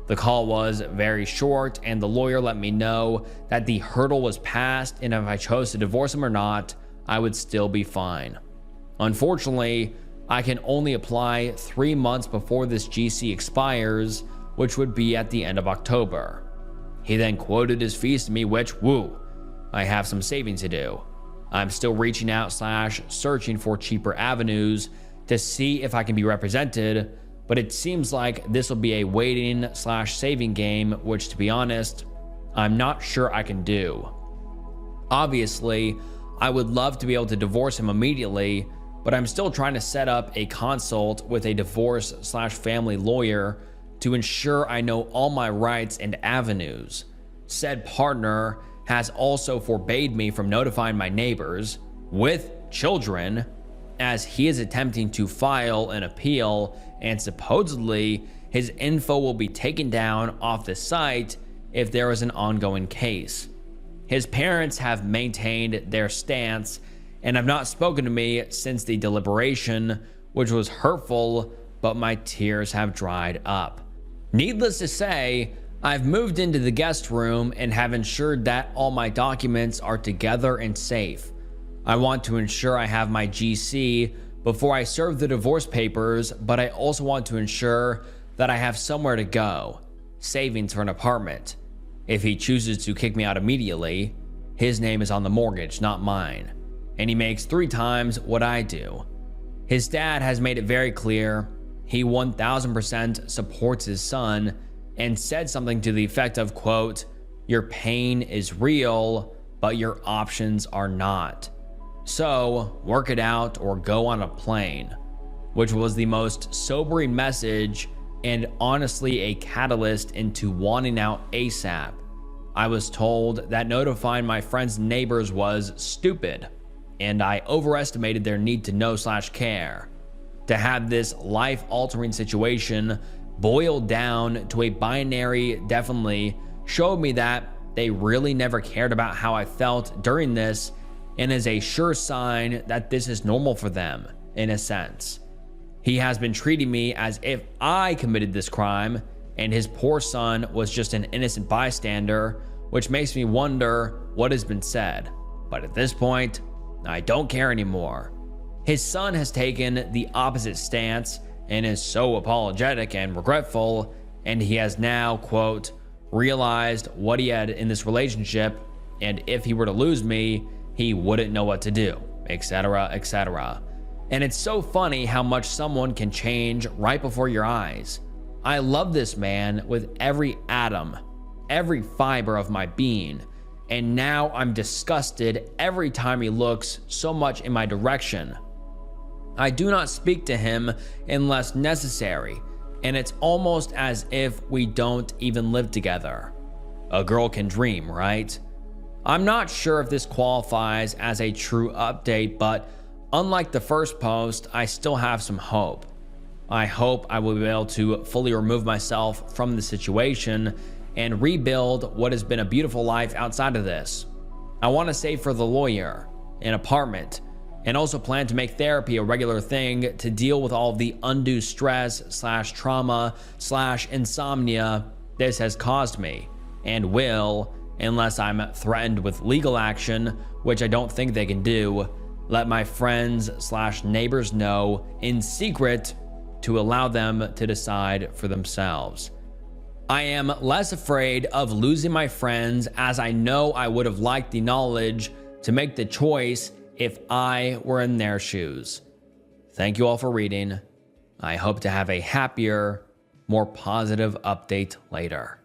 [SPEAKER 1] The call was very short, and the lawyer let me know that the hurdle was passed, and if I chose to divorce him or not, I would still be fine. Unfortunately, I can only apply 3 months before this GC expires, which would be at the end of October. He then quoted his fees to me, which, woo, I have some saving to do. I'm still reaching out / searching for cheaper avenues to see if I can be represented, but it seems like this will be a waiting / saving game, which, to be honest, I'm not sure I can do. Obviously, I would love to be able to divorce him immediately, but I'm still trying to set up a consult with a divorce / family lawyer to ensure I know all my rights and avenues. Said partner has also forbade me from notifying my neighbors with children, as he is attempting to file an appeal, and supposedly his info will be taken down off the site if there is an ongoing case. His parents have maintained their stance and have not spoken to me since the deliberation, which was hurtful, but my tears have dried up. Needless to say, I've moved into the guest room and have ensured that all my documents are together and safe. I want to ensure I have my GC before I serve the divorce papers, but I also want to ensure that I have somewhere to go, savings for an apartment. If he chooses to kick me out immediately, his name is on the mortgage, not mine, and he makes 3 times what I do. His dad has made it very clear he 1000% supports his son and said something to the effect of, quote, your pain is real, but your options are not. So work it out or go on a plane, which was the most sobering message and honestly a catalyst into wanting out ASAP. I was told that notifying my friends and neighbors was stupid, and I overestimated their need to know/care. To have this life-altering situation boiled down to a binary definitely showed me that they really never cared about how I felt during this, and is a sure sign that this is normal for them, in a sense. He has been treating me as if I committed this crime, and his poor son was just an innocent bystander, which makes me wonder what has been said. But at this point, I don't care anymore. His son has taken the opposite stance and is so apologetic and regretful, and he has now, quote, realized what he had in this relationship, and if he were to lose me, he wouldn't know what to do, etc., etc. And it's so funny how much someone can change right before your eyes. I love this man with every atom, every fiber of my being, and now I'm disgusted every time he looks so much in my direction. I do not speak to him unless necessary, and it's almost as if we don't even live together. A girl can dream, right? I'm not sure if this qualifies as a true update, but unlike the first post, I still have some hope. I hope I will be able to fully remove myself from the situation and rebuild what has been a beautiful life outside of this. I want to save for the lawyer, an apartment, and also plan to make therapy a regular thing to deal with all of the undue stress/trauma/insomnia this has caused me, and will, unless I'm threatened with legal action, which I don't think they can do, let my friends/neighbors know in secret to allow them to decide for themselves. I am less afraid of losing my friends, as I know I would have liked the knowledge to make the choice if I were in their shoes. Thank you all for reading. I hope to have a happier, more positive update later.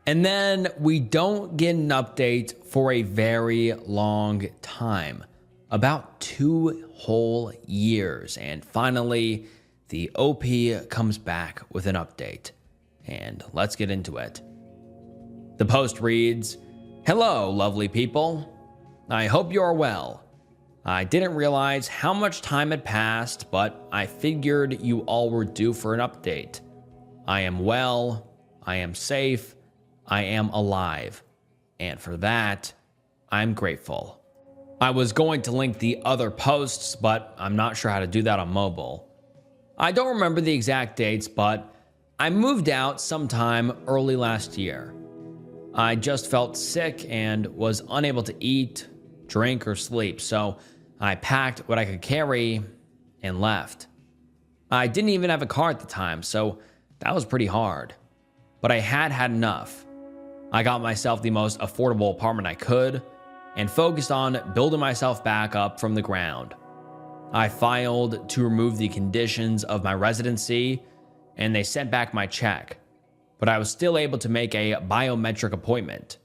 [SPEAKER 1] And then we don't get an update for a very long time, about 2 whole years. And finally, the OP comes back with an update. And let's get into it. The post reads, "Hello, lovely people. I hope you are well. I didn't realize how much time had passed, but I figured you all were due for an update. I am well, I am safe, I am alive, and for that, I'm grateful." I was going to link the other posts, but I'm not sure how to do that on mobile. I don't remember the exact dates, but I moved out sometime early last year. I just felt sick and was unable to eat, drink, or sleep, so I packed what I could carry and left. I didn't even have a car at the time, so that was pretty hard. But I had enough. I got myself the most affordable apartment I could and focused on building myself back up from the ground. I filed to remove the conditions of my residency, and they sent back my check, but I was still able to make a biometric appointment.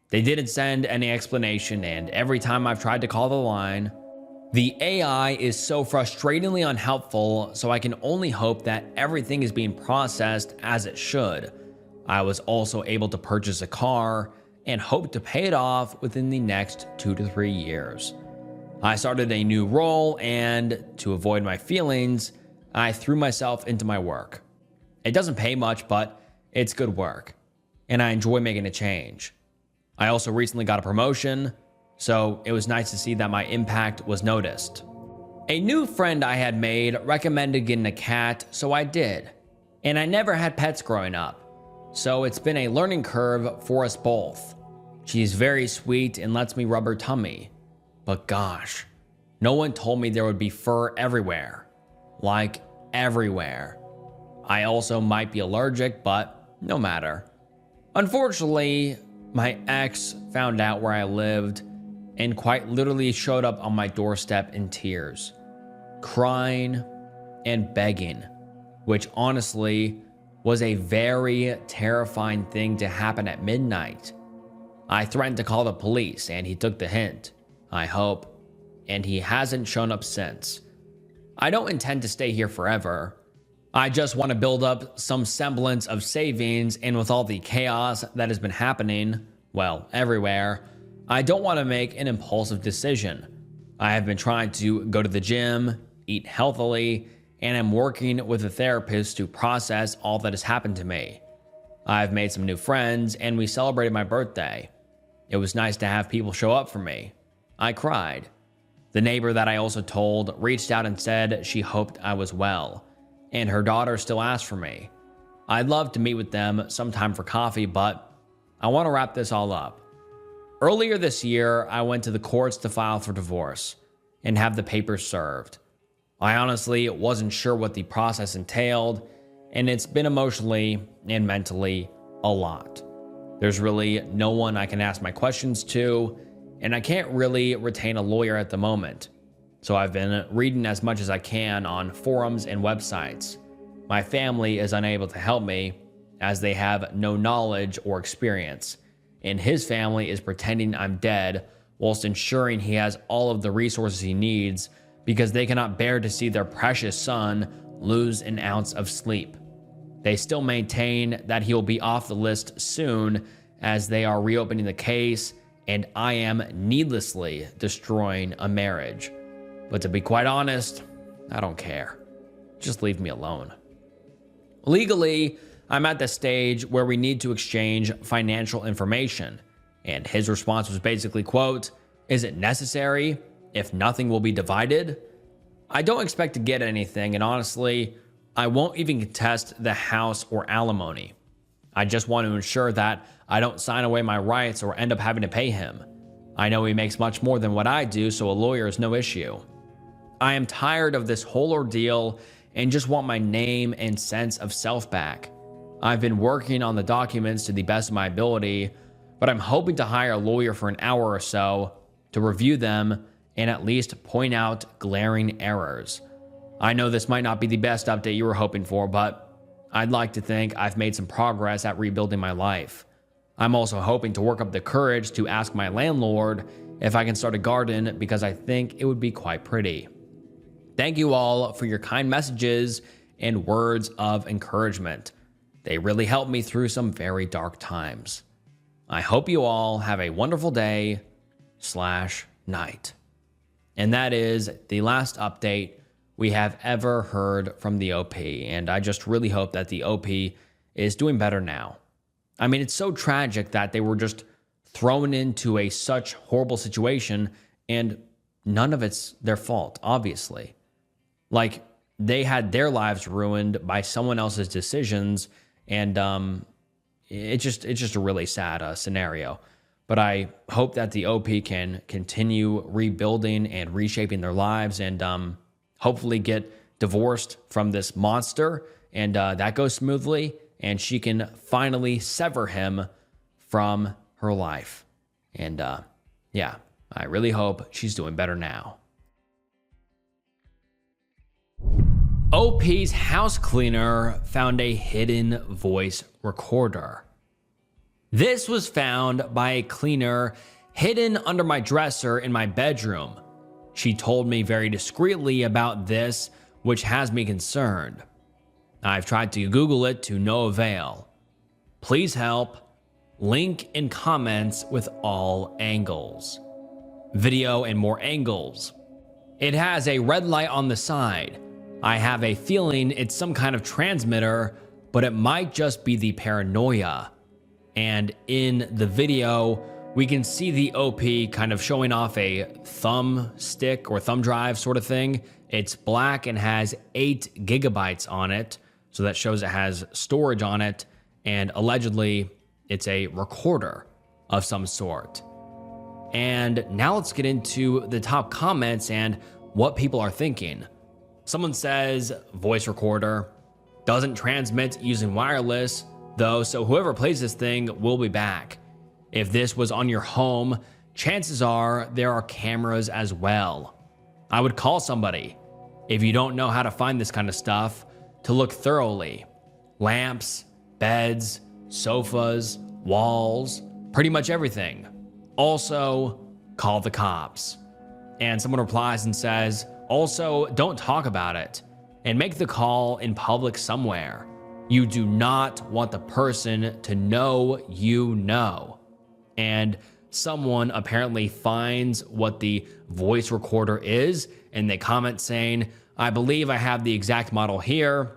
[SPEAKER 1] They didn't send any explanation, and every time I've tried to call the line, the AI is so frustratingly unhelpful, so I can only hope that everything is being processed as it should. I was also able to purchase a car and hope to pay it off within the next 2 to 3 years. I started a new role, and to avoid my feelings, I threw myself into my work. It doesn't pay much, but it's good work, and I enjoy making a change. I also recently got a promotion, so it was nice to see that my impact was noticed. A new friend I had made recommended getting a cat, so I did. And I never had pets growing up, so it's been a learning curve for us both. She's very sweet and lets me rub her tummy. But gosh, no one told me there would be fur everywhere. Like, everywhere. I also might be allergic, but no matter. Unfortunately, my ex found out where I lived and quite literally showed up on my doorstep in tears, crying and begging, which honestly was a very terrifying thing to happen at midnight. I threatened to call the police, and he took the hint, I hope, and he hasn't shown up since. I don't intend to stay here forever. I just want to build up some semblance of savings, and with all the chaos that has been happening, well, everywhere, I don't want to make an impulsive decision. I have been trying to go to the gym, eat healthily, and am working with a therapist to process all that has happened to me. I've made some new friends, and we celebrated my birthday. It was nice to have people show up for me. I cried. The neighbor that I also told reached out and said she hoped I was well, and her daughter still asked for me. I'd love to meet with them sometime for coffee, but I want to wrap this all up. Earlier this year, I went to the courts to file for divorce and have the papers served. I honestly wasn't sure what the process entailed, and it's been emotionally and mentally a lot. There's really no one I can ask my questions to, and I can't really retain a lawyer at the moment. So I've been reading as much as I can on forums and websites. My family is unable to help me as they have no knowledge or experience, and his family is pretending I'm dead whilst ensuring he has all of the resources he needs because they cannot bear to see their precious son lose an ounce of sleep. They still maintain that he will be off the list soon as they are reopening the case, and I am needlessly destroying a marriage. But to be quite honest, I don't care. Just leave me alone. Legally, I'm at the stage where we need to exchange financial information, and his response was basically, quote, "Is it necessary? If nothing will be divided?" I don't expect to get anything, and honestly, I won't even contest the house or alimony. I just want to ensure that I don't sign away my rights or end up having to pay him. I know he makes much more than what I do, so a lawyer is no issue. I am tired of this whole ordeal and just want my name and sense of self back. I've been working on the documents to the best of my ability, but I'm hoping to hire a lawyer for an hour or so to review them and at least point out glaring errors. I know this might not be the best update you were hoping for, but I'd like to think I've made some progress at rebuilding my life. I'm also hoping to work up the courage to ask my landlord if I can start a garden because I think it would be quite pretty. Thank you all for your kind messages and words of encouragement. They really helped me through some very dark times. I hope you all have a wonderful day/night. And that is the last update we have ever heard from the OP. And I just really hope that the OP is doing better now. I mean, it's so tragic that they were just thrown into such horrible situation, and none of it's their fault, obviously. Like, they had their lives ruined by someone else's decisions, and it's just a really sad scenario. But I hope that the OP can continue rebuilding and reshaping their lives, and hopefully get divorced from this monster, and that goes smoothly, and she can finally sever him from her life. And yeah, I really hope she's doing better now. OP's house cleaner found a hidden voice recorder. This was found by a cleaner hidden under my dresser in my bedroom. She told me very discreetly about this, which has me concerned. I've tried to Google it to no avail. Please help. Link in comments with all angles. Video and more angles. It has a red light on the side. I have a feeling it's some kind of transmitter, but it might just be the paranoia. And in the video, we can see the OP kind of showing off a thumb stick or thumb drive sort of thing. It's black and has 8 gigabytes on it. So that shows it has storage on it. And allegedly, it's a recorder of some sort. And now let's get into the top comments and what people are thinking. Someone says, voice recorder, doesn't transmit using wireless, though, so whoever plays this thing will be back. If this was on your home, chances are there are cameras as well. I would call somebody. If you don't know how to find this kind of stuff, to look thoroughly. Lamps, beds, sofas, walls, pretty much everything. Also, call the cops. And someone replies and says, also, don't talk about it. and make the call in public somewhere. You do not want the person to know you know. And someone apparently finds what the voice recorder is, and they comment saying, I believe I have the exact model here.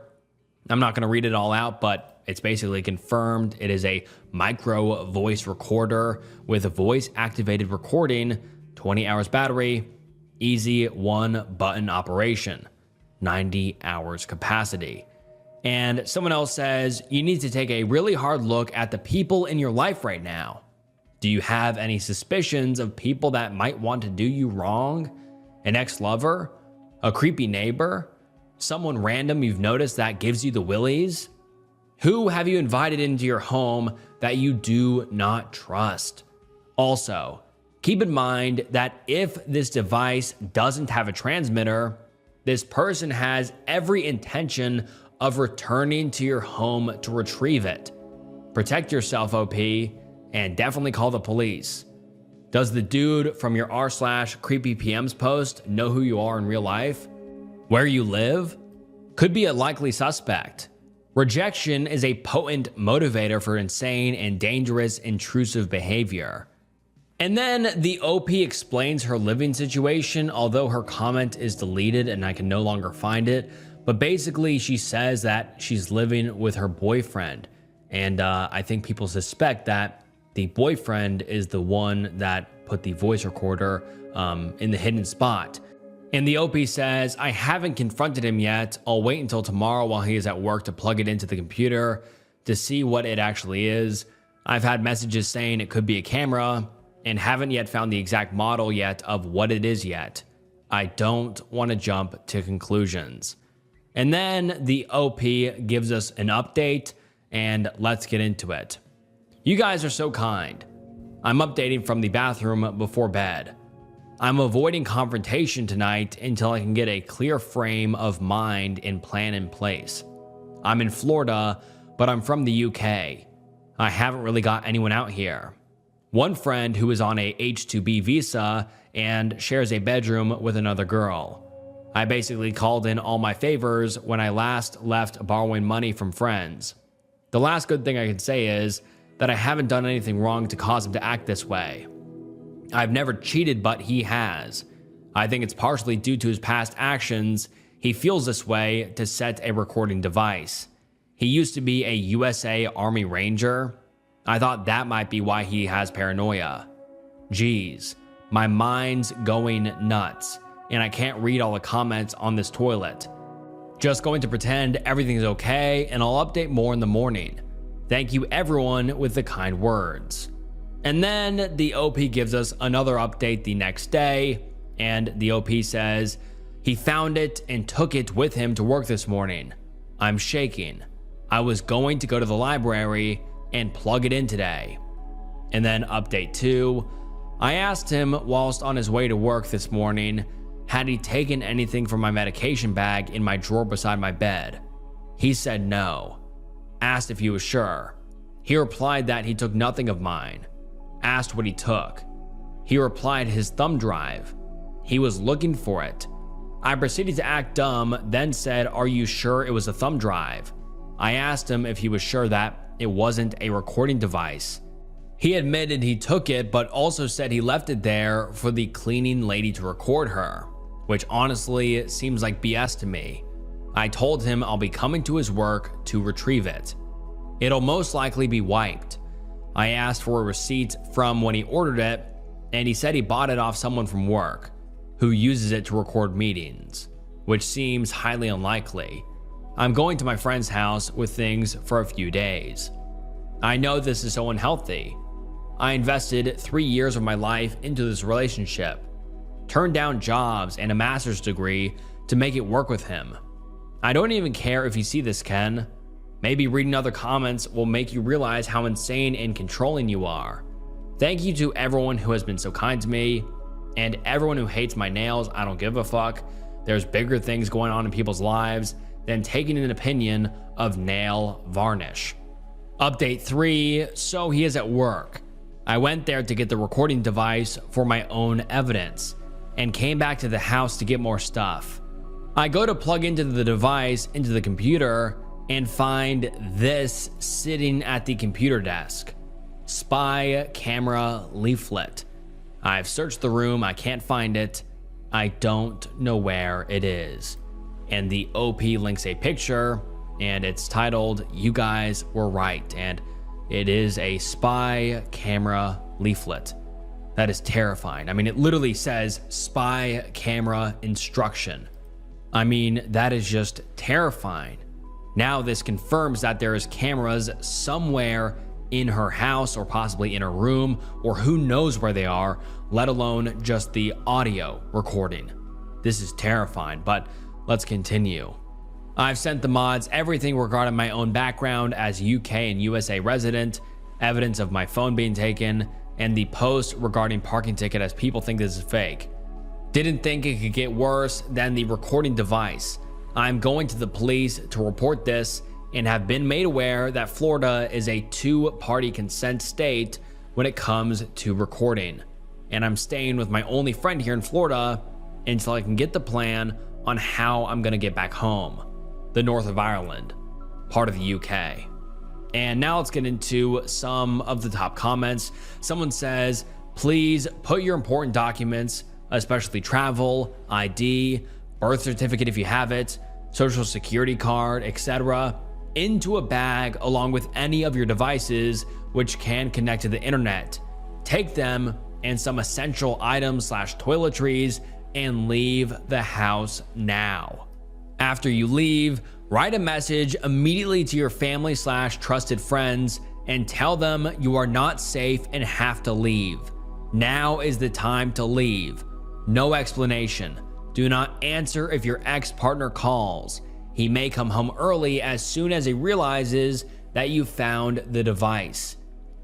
[SPEAKER 1] I'm not going to read it all out, but it's basically confirmed it is a micro voice recorder with a voice activated recording, 20 hours battery, easy one button operation, 90 hours capacity. And someone else says, you need to take a really hard look at the people in your life right now. Do you have any suspicions of people that might want to do you wrong? An ex-lover? A creepy neighbor? Someone random you've noticed that gives you the willies? Who have you invited into your home that you do not trust? Also, keep in mind that if this device doesn't have a transmitter, this person has every intention of returning to your home to retrieve it. Protect yourself, OP, and definitely call the police. Does the dude from your r/creepypms post know who you are in real life? Where you live? Could be a likely suspect. Rejection is a potent motivator for insane and dangerous intrusive behavior. And then the OP explains her living situation, although her comment is deleted and I can no longer find it. But basically she says that she's living with her boyfriend. And I think people suspect that the boyfriend is the one that put the voice recorder in the hidden spot. And the OP says, I haven't confronted him yet. I'll wait until tomorrow while he is at work to plug it into the computer to see what it actually is. I've had messages saying it could be a camera and haven't yet found the exact model yet of what it is yet. I don't want to jump to conclusions. And then the OP gives us an update, and let's get into it. You guys are so kind. I'm updating from the bathroom before bed. I'm avoiding confrontation tonight until I can get a clear frame of mind and plan in place. I'm in Florida, but I'm from the UK. I haven't really got anyone out here. One friend who is on a H-2B visa and shares a bedroom with another girl. I basically called in all my favors when I last left borrowing money from friends. The last good thing I can say is that I haven't done anything wrong to cause him to act this way. I've never cheated, but he has. I think it's partially due to his past actions. He feels this way to set a recording device. He used to be a USA Army Ranger. I thought that might be why he has paranoia. Geez, my mind's going nuts, and I can't read all the comments on this toilet. Just going to pretend everything's okay, and I'll update more in the morning. Thank you everyone with the kind words. And then the OP gives us another update the next day, and the OP says, he found it and took it with him to work this morning. I'm shaking. I was going to go to the library and plug it in today. And then update 2, I asked him whilst on his way to work this morning, had he taken anything from my medication bag in my drawer beside my bed? He said no. Asked if he was sure. He replied that he took nothing of mine. Asked what he took. He replied his thumb drive. He was looking for it. I proceeded to act dumb, then said, are you sure it was a thumb drive? I asked him if he was sure that it wasn't a recording device. He admitted he took it, but also said he left it there for the cleaning lady to record her, which honestly seems like BS to me. I told him I'll be coming to his work to retrieve it. It'll most likely be wiped. I asked for a receipt from when he ordered it, and he said he bought it off someone from work who uses it to record meetings, which seems highly unlikely. I'm going to my friend's house with things for a few days. I know this is so unhealthy. I invested 3 years of my life into this relationship, turned down jobs and a master's degree to make it work with him. I don't even care if you see this, Ken. Maybe reading other comments will make you realize how insane and controlling you are. Thank you to everyone who has been so kind to me, and everyone who hates my nails. I don't give a fuck. There's bigger things going on in people's lives than taking an opinion of nail varnish. Update 3, so he is at work. I went there to get the recording device for my own evidence and came back to the house to get more stuff. I go to plug into the device into the computer and find this sitting at the computer desk. Spy camera leaflet. I've searched the room, I can't find it. I don't know where it is. And the OP links a picture and it's titled, "You guys were right." And it is a spy camera leaflet. That is terrifying. I mean, it literally says spy camera instruction. I mean, that is just terrifying. Now this confirms that there is cameras somewhere in her house or possibly in her room, or who knows where they are, let alone just the audio recording. This is terrifying, but let's continue. I've sent the mods everything regarding my own background as UK and USA resident, evidence of my phone being taken, and the post regarding parking ticket as people think this is fake. Didn't think it could get worse than the recording device. I'm going to the police to report this and have been made aware that Florida is a two-party consent state when it comes to recording. And I'm staying with my only friend here in Florida until I can get the plan on how I'm gonna get back home, the north of Ireland, part of the UK. And now let's get into some of the top comments. Someone says, please put your important documents, especially travel, ID, birth certificate if you have it, social security card, etc., into a bag along with any of your devices which can connect to the internet. Take them and some essential items / toiletries and leave the house now. After you leave, write a message immediately to your family / trusted friends and tell them you are not safe and have to leave. Now is the time to leave. No explanation. Do not answer if your ex-partner calls. He may come home early as soon as he realizes that you found the device.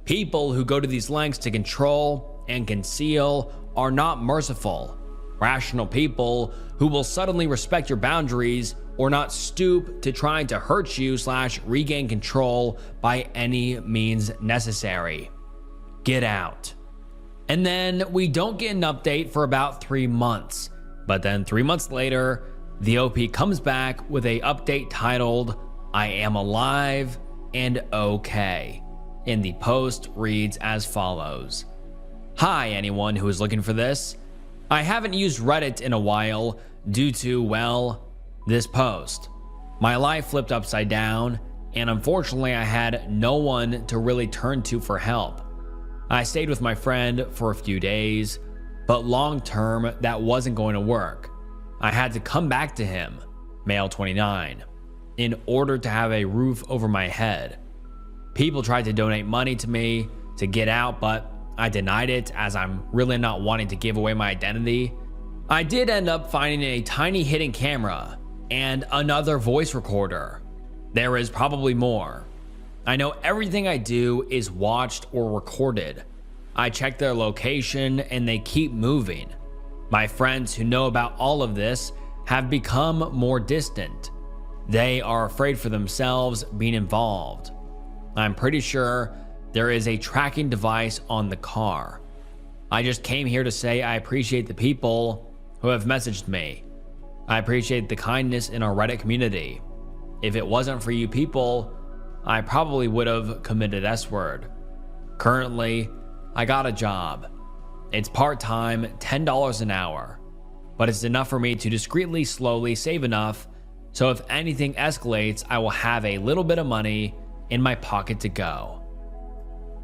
[SPEAKER 1] People who go to these lengths to control and conceal are not merciful. Rational people who will suddenly respect your boundaries or not stoop to trying to hurt you / regain control by any means necessary. Get out. And then we don't get an update for about 3 months. But then 3 months later, the OP comes back with a update titled, "I am alive and okay." And the post reads as follows. Hi, anyone who is looking for this. I haven't used Reddit in a while due to, well, this post. My life flipped upside down, and unfortunately I had no one to really turn to for help. I stayed with my friend for a few days, but long term that wasn't going to work. I had to come back to him, male 29, in order to have a roof over my head. People tried to donate money to me to get out, but I denied it as I'm really not wanting to give away my identity. I did end up finding a tiny hidden camera and another voice recorder. There is probably more. I know everything I do is watched or recorded. I check their location and they keep moving. My friends who know about all of this have become more distant. They are afraid for themselves being involved. I'm pretty sure there is a tracking device on the car. I just came here to say I appreciate the people who have messaged me. I appreciate the kindness in our Reddit community. If it wasn't for you people, I probably would have committed S-word. Currently, I got a job. It's part-time, $10 an hour, but it's enough for me to discreetly, slowly save enough so if anything escalates, I will have a little bit of money in my pocket to go.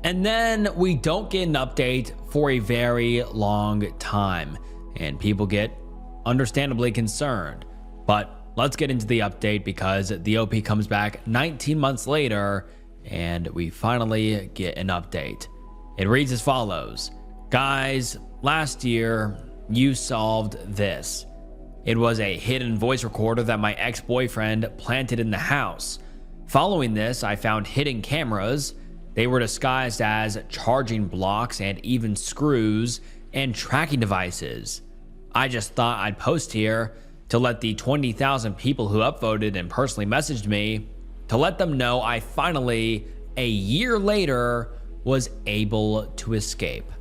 [SPEAKER 1] And then we don't get an update for a very long time, and people get understandably concerned. But let's get into the update because the OP comes back 19 months later and we finally get an update. It reads as follows. Guys, last year you solved this. It was a hidden voice recorder that my ex-boyfriend planted in the house. Following this, I found hidden cameras. They were disguised as charging blocks and even screws and tracking devices. I just thought I'd post here to let the 20,000 people who upvoted and personally messaged me to let them know I finally, a year later, was able to escape.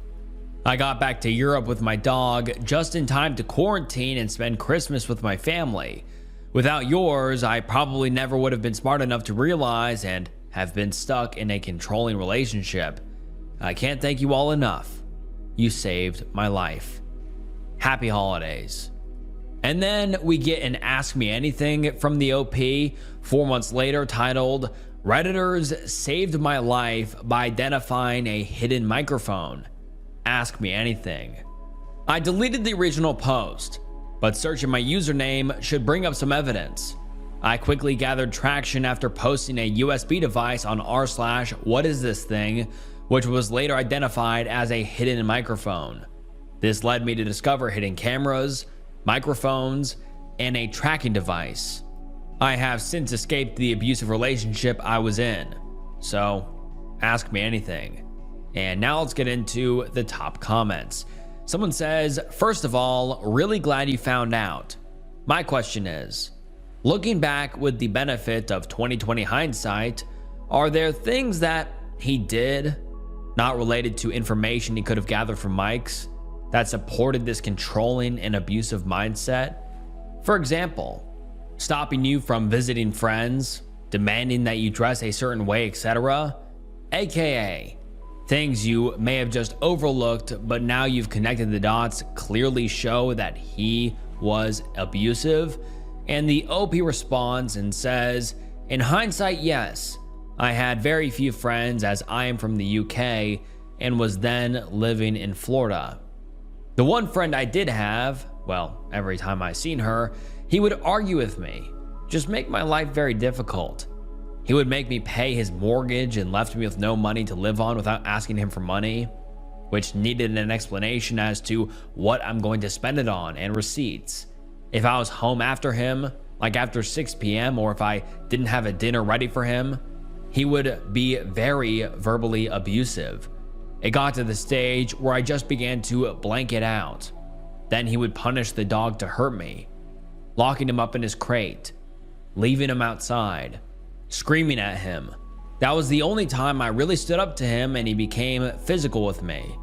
[SPEAKER 1] I got back to Europe with my dog just in time to quarantine and spend Christmas with my family. Without yours, I probably never would have been smart enough to realize and have been stuck in a controlling relationship. I can't thank you all enough. You saved my life. Happy holidays." And then we get an Ask Me Anything from the OP 4 months later titled, "Redditors saved my life by identifying a hidden microphone. Ask me anything." I deleted the original post, but searching my username should bring up some evidence. I quickly gathered traction after posting a USB device on r/whatisthisthing, which was later identified as a hidden microphone. This led me to discover hidden cameras, microphones, and a tracking device. I have since escaped the abusive relationship I was in, so ask me anything. And now let's get into the top comments. Someone says, "First of all, really glad you found out. My question is, looking back with the benefit of 2020 hindsight, are there things that he did, not related to information he could have gathered from mics, that supported this controlling and abusive mindset? For example, stopping you from visiting friends, demanding that you dress a certain way, etc. AKA, things you may have just overlooked, but now you've connected the dots clearly show that he was abusive." And the OP responds and says, "In hindsight, yes, I had very few friends as I am from the UK and was then living in Florida. The one friend I did have, well, every time I seen her, he would argue with me, just make my life very difficult. He would make me pay his mortgage and left me with no money to live on without asking him for money, which needed an explanation as to what I'm going to spend it on and receipts. If I was home after him, like after 6 p.m., or if I didn't have a dinner ready for him, he would be very verbally abusive. It got to the stage where I just began to blank it out. Then he would punish the dog to hurt me, locking him up in his crate, leaving him outside, screaming at him. That was the only time I really stood up to him and he became physical with me.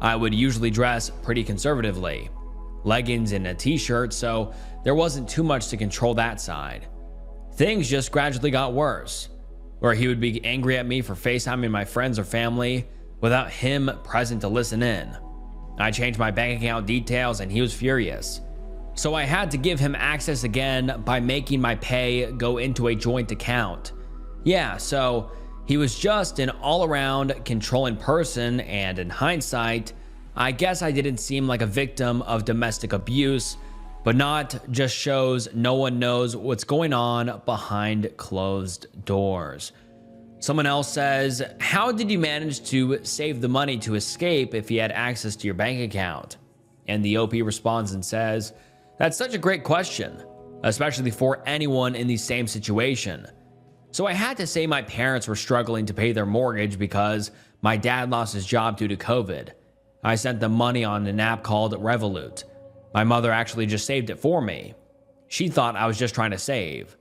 [SPEAKER 1] I would usually dress pretty conservatively, leggings and a t-shirt, so there wasn't too much to control that side. Things just gradually got worse, where he would be angry at me for FaceTiming my friends or family without him present to listen in. I changed my bank account details and he was furious. So I had to give him access again by making my pay go into a joint account. Yeah, so he was just an all-around controlling person, and in hindsight, I guess I didn't seem like a victim of domestic abuse, but not just shows no one knows what's going on behind closed doors." Someone else says, "How did you manage to save the money to escape if he had access to your bank account?" And the OP responds and says, "That's such a great question, especially for anyone in the same situation. So I had to say my parents were struggling to pay their mortgage because my dad lost his job due to COVID. I sent them money on an app called Revolut. My mother actually just saved it for me. She thought I was just trying to save,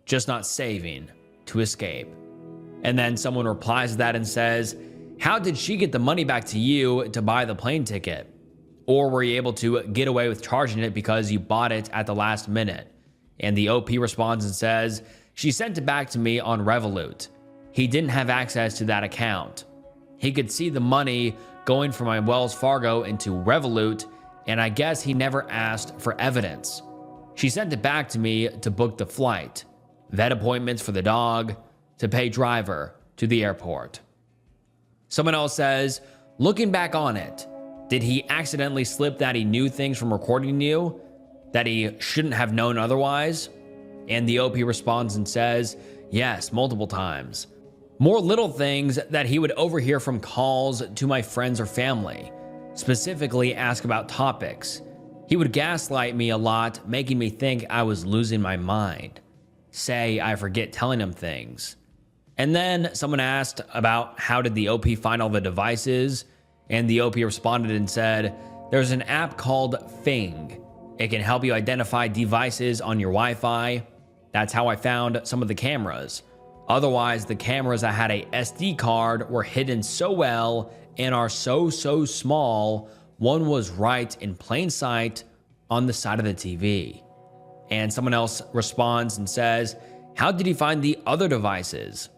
[SPEAKER 1] just not saving to escape." And then someone replies to that and says, "How did she get the money back to you to buy the plane ticket? Or were you able to get away with charging it because you bought it at the last minute?" And the OP responds and says, "She sent it back to me on Revolut. He didn't have access to that account. He could see the money going from my Wells Fargo into Revolut, and I guess he never asked for evidence. She sent it back to me to book the flight, vet appointments for the dog, to pay driver to the airport." Someone else says, "Looking back on it, did he accidentally slip that he knew things from recording you that he shouldn't have known otherwise?" And the OP responds and says, "Yes, multiple times. More little things that he would overhear from calls to my friends or family, specifically ask about topics. He would gaslight me a lot, making me think I was losing my mind. Say I forget telling him things." And then someone asked about how did the OP find all the devices, and the OP responded and said, "There's an app called Fing. It can help you identify devices on your Wi-Fi. That's how I found some of the cameras. Otherwise, the cameras that had a SD card were hidden so well and are so small, one was right in plain sight on the side of the TV." And someone else responds and says, how did he find the other devices?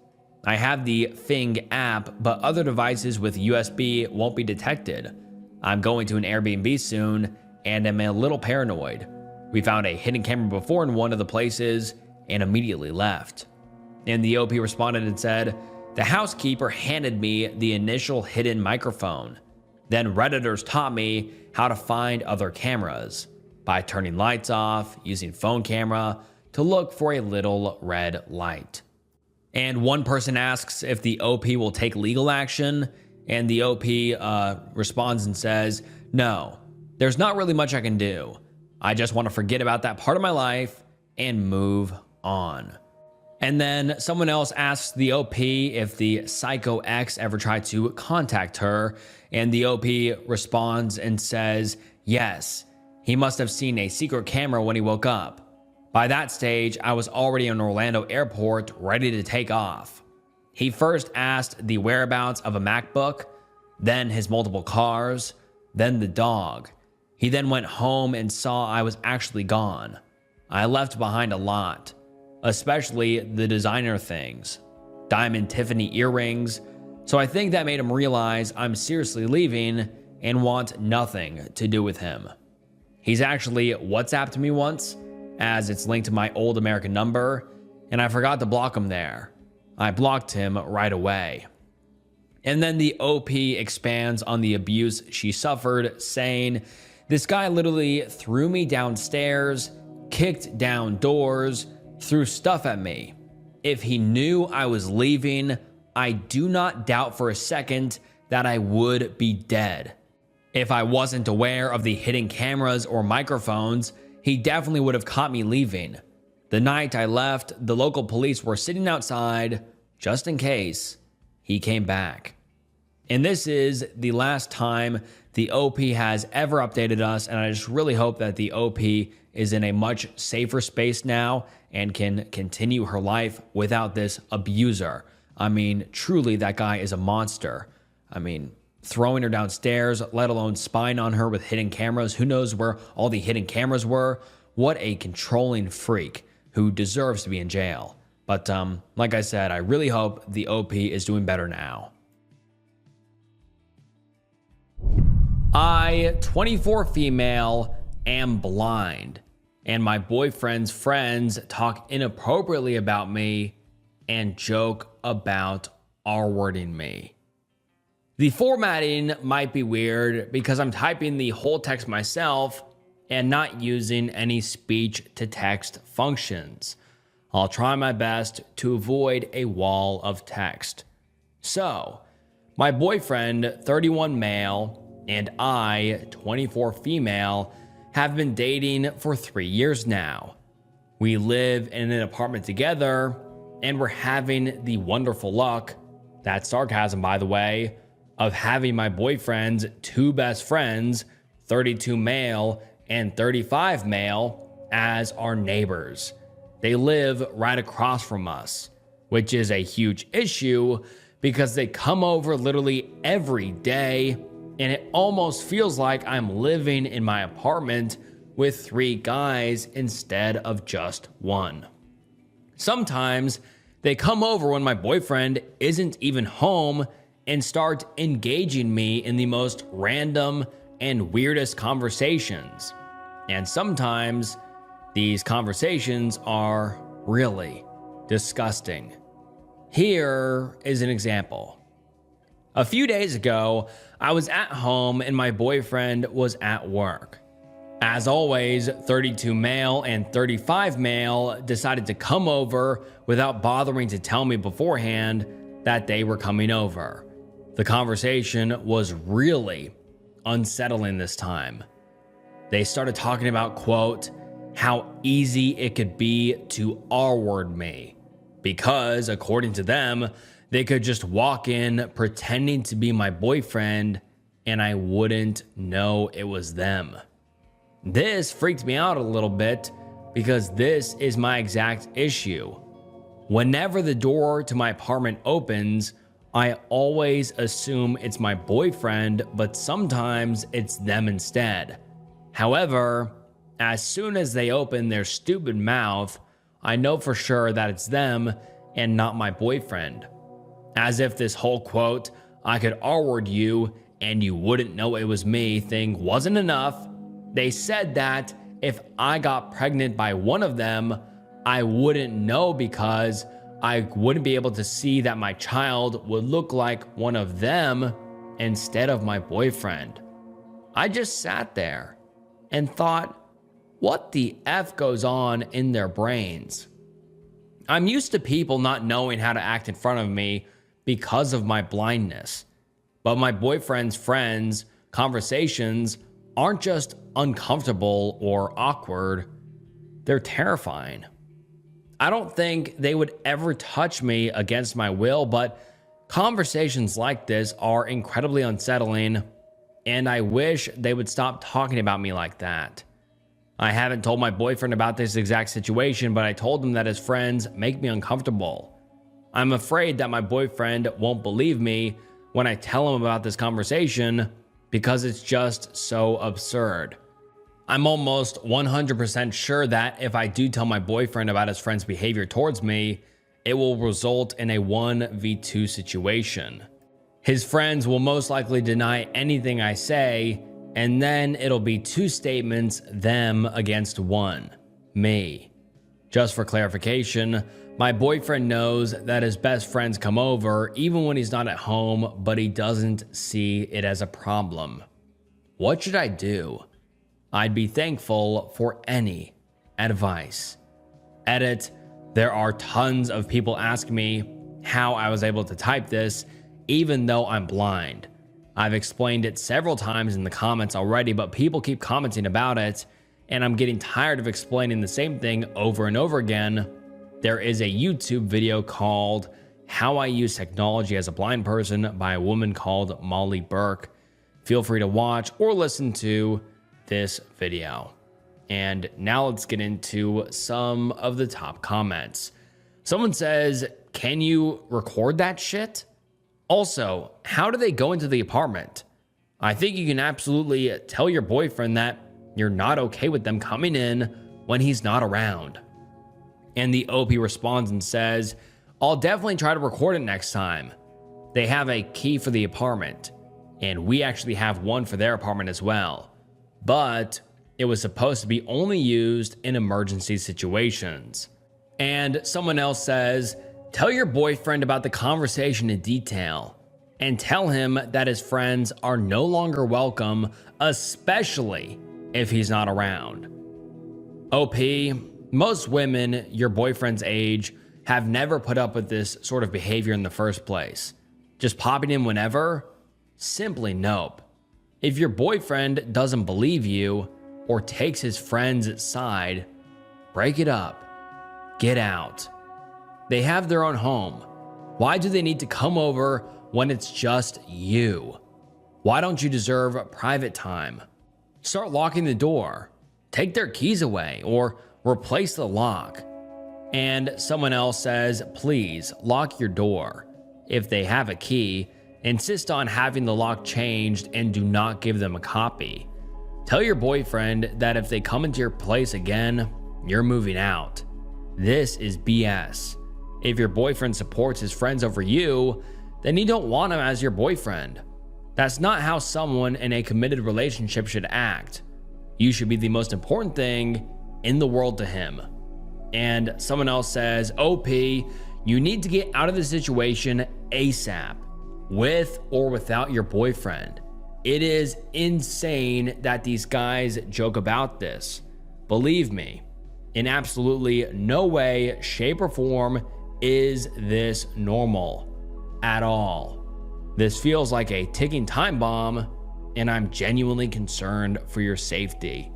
[SPEAKER 1] I have the Fing app, but other devices with USB won't be detected. I'm going to an Airbnb soon and am a little paranoid. We found a hidden camera before in one of the places and immediately left. And the OP responded and said, the housekeeper handed me the initial hidden microphone. Then Redditors taught me how to find other cameras by turning lights off, using phone camera to look for a little red light. And one person asks if the OP will take legal action, and the OP responds and says, no, there's not really much I can do. I just want to forget about that part of my life and move on. And then someone else asks the OP if the Psycho X ever tried to contact her, and the OP responds and says, yes, he must have seen a secret camera when he woke up. By that stage, I was already in Orlando airport ready to take off. He first asked the whereabouts of a MacBook, then his multiple cars, then the dog. He then went home and saw I was actually gone. I left behind a lot, especially the designer things, diamond Tiffany earrings, so I think that made him realize I'm seriously leaving and want nothing to do with him. He's actually WhatsApped me once, as it's linked to my old American number, and I forgot to block him there. I blocked him right away. And then the OP expands on the abuse she suffered, saying, this guy literally threw me downstairs, kicked down doors, threw stuff at me. If he knew I was leaving, I do not doubt for a second that I would be dead. If I wasn't aware of the hidden cameras or microphones, he definitely would have caught me leaving. The night I left, the local police were sitting outside, just in case he came back. And this is the last time the OP has ever updated us, and I just really hope that the OP is in a much safer space now and can continue her life without this abuser. I mean, truly, that guy is a monster. I mean, throwing her downstairs, let alone spying on her with hidden cameras. Who knows where all the hidden cameras were? What a controlling freak who deserves to be in jail. But like I said, I really hope the OP is doing better now. I, 24 female, am blind, and my boyfriend's friends talk inappropriately about me and joke about R-wording me. The formatting might be weird because I'm typing the whole text myself and not using any speech-to-text functions. I'll try my best to avoid a wall of text. So, my boyfriend, 31 male, and I, 24 female, have been dating for 3 years now. We live in an apartment together, and we're having the wonderful luck, that's sarcasm by the way, of having my boyfriend's two best friends, 32 male and 35 male, as our neighbors. They live right across from us, which is a huge issue because they come over literally every day, and it almost feels like I'm living in my apartment with 3 guys instead of just 1. Sometimes they come over when my boyfriend isn't even home and start engaging me in the most random and weirdest conversations. And sometimes these conversations are really disgusting. Here is an example. A few days ago, I was at home and my boyfriend was at work. As always, 32 male and 35 male decided to come over without bothering to tell me beforehand that they were coming over. The conversation was really unsettling this time. They started talking about, quote, how easy it could be to R-word me, because according to them, they could just walk in pretending to be my boyfriend and I wouldn't know it was them. This freaked me out a little bit because this is my exact issue. Whenever the door to my apartment opens, I always assume it's my boyfriend, but sometimes it's them instead. However, As soon as they open their stupid mouth, I know for sure that it's them and not my boyfriend. As if this whole quote, "I could R-word you and you wouldn't know it was me" thing wasn't enough. They said that if I got pregnant by one of them, I wouldn't know because I wouldn't be able to see that my child would look like one of them instead of my boyfriend. I just sat there and thought, what the F goes on in their brains? I'm used to people not knowing how to act in front of me because of my blindness. But my boyfriend's friends' conversations aren't just uncomfortable or awkward, they're terrifying. I don't think they would ever touch me against my will, but conversations like this are incredibly unsettling, and I wish they would stop talking about me like that. I haven't told my boyfriend about this exact situation, but I told him that his friends make me uncomfortable. I'm afraid that my boyfriend won't believe me when I tell him about this conversation because it's just so absurd. I'm almost 100% sure that if I do tell my boyfriend about his friend's behavior towards me, it will result in a 1v2 situation. His friends will most likely deny anything I say, and then it'll be two statements, them against one, me. Just for clarification, my boyfriend knows that his best friends come over even when he's not at home, but he doesn't see it as a problem. What should I do? I'd be thankful for any advice. Edit, there are tons of people asking me how I was able to type this, even though I'm blind. I've explained it several times in the comments already, but people keep commenting about it, and I'm getting tired of explaining the same thing over and over again. There is a YouTube video called How I Use Technology as a Blind Person by a woman called Molly Burke. Feel free to watch or listen to this video. And now let's get into some of the top comments. Someone says, "Can you record that shit?" Also, how do they go into the apartment? I think you can absolutely tell your boyfriend that you're not okay with them coming in when he's not around. And the OP responds and says, "I'll definitely try to record it next time. They have a key for the apartment, and we actually have one for their apartment as well. But it was supposed to be only used in emergency situations." And someone else says, "Tell your boyfriend about the conversation in detail and tell him that his friends are no longer welcome, especially if he's not around." OP, most women your boyfriend's age have never put up with this sort of behavior in the first place. Just popping in whenever? Simply nope. If your boyfriend doesn't believe you or takes his friend's side, break it up. Get out. They have their own home. Why do they need to come over when it's just you? Why don't you deserve private time? Start locking the door. Take their keys away or replace the lock. And someone else says, "Please lock your door. If they have a key, insist on having the lock changed and do not give them a copy. Tell your boyfriend that if they come into your place again, you're moving out. This is BS. If your boyfriend supports his friends over you, then you don't want him as your boyfriend. That's not how someone in a committed relationship should act. You should be the most important thing in the world to him." And someone else says, "OP, you need to get out of the situation ASAP, with or without your boyfriend. It is insane that these guys joke about this. Believe me, in absolutely no way, shape, or form is this normal at all. This feels like a ticking time bomb, and I'm genuinely concerned for your safety."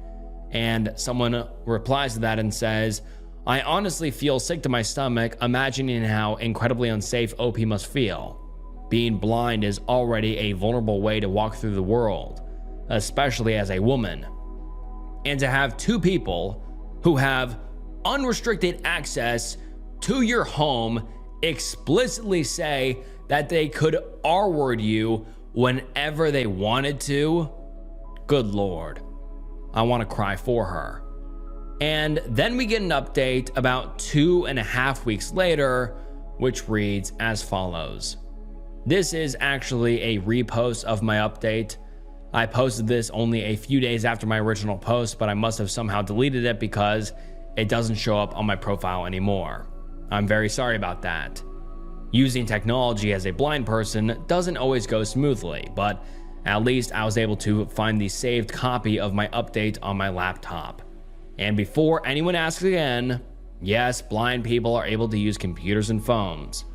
[SPEAKER 1] And someone replies to that and says, "I honestly feel sick to my stomach imagining how incredibly unsafe OP must feel. Being blind is already a vulnerable way to walk through the world, especially as a woman. And to have two people who have unrestricted access to your home explicitly say that they could R-word you whenever they wanted to, good Lord, I want to cry for her." And then we get an update about 2.5 weeks later, which reads as follows. This is actually a repost of my update. I posted this only a few days after my original post, but I must have somehow deleted it because it doesn't show up on my profile anymore. I'm very sorry about that. Using technology as a blind person doesn't always go smoothly, but at least I was able to find the saved copy of my update on my laptop. And before anyone asks again, yes, blind people are able to use computers and phones.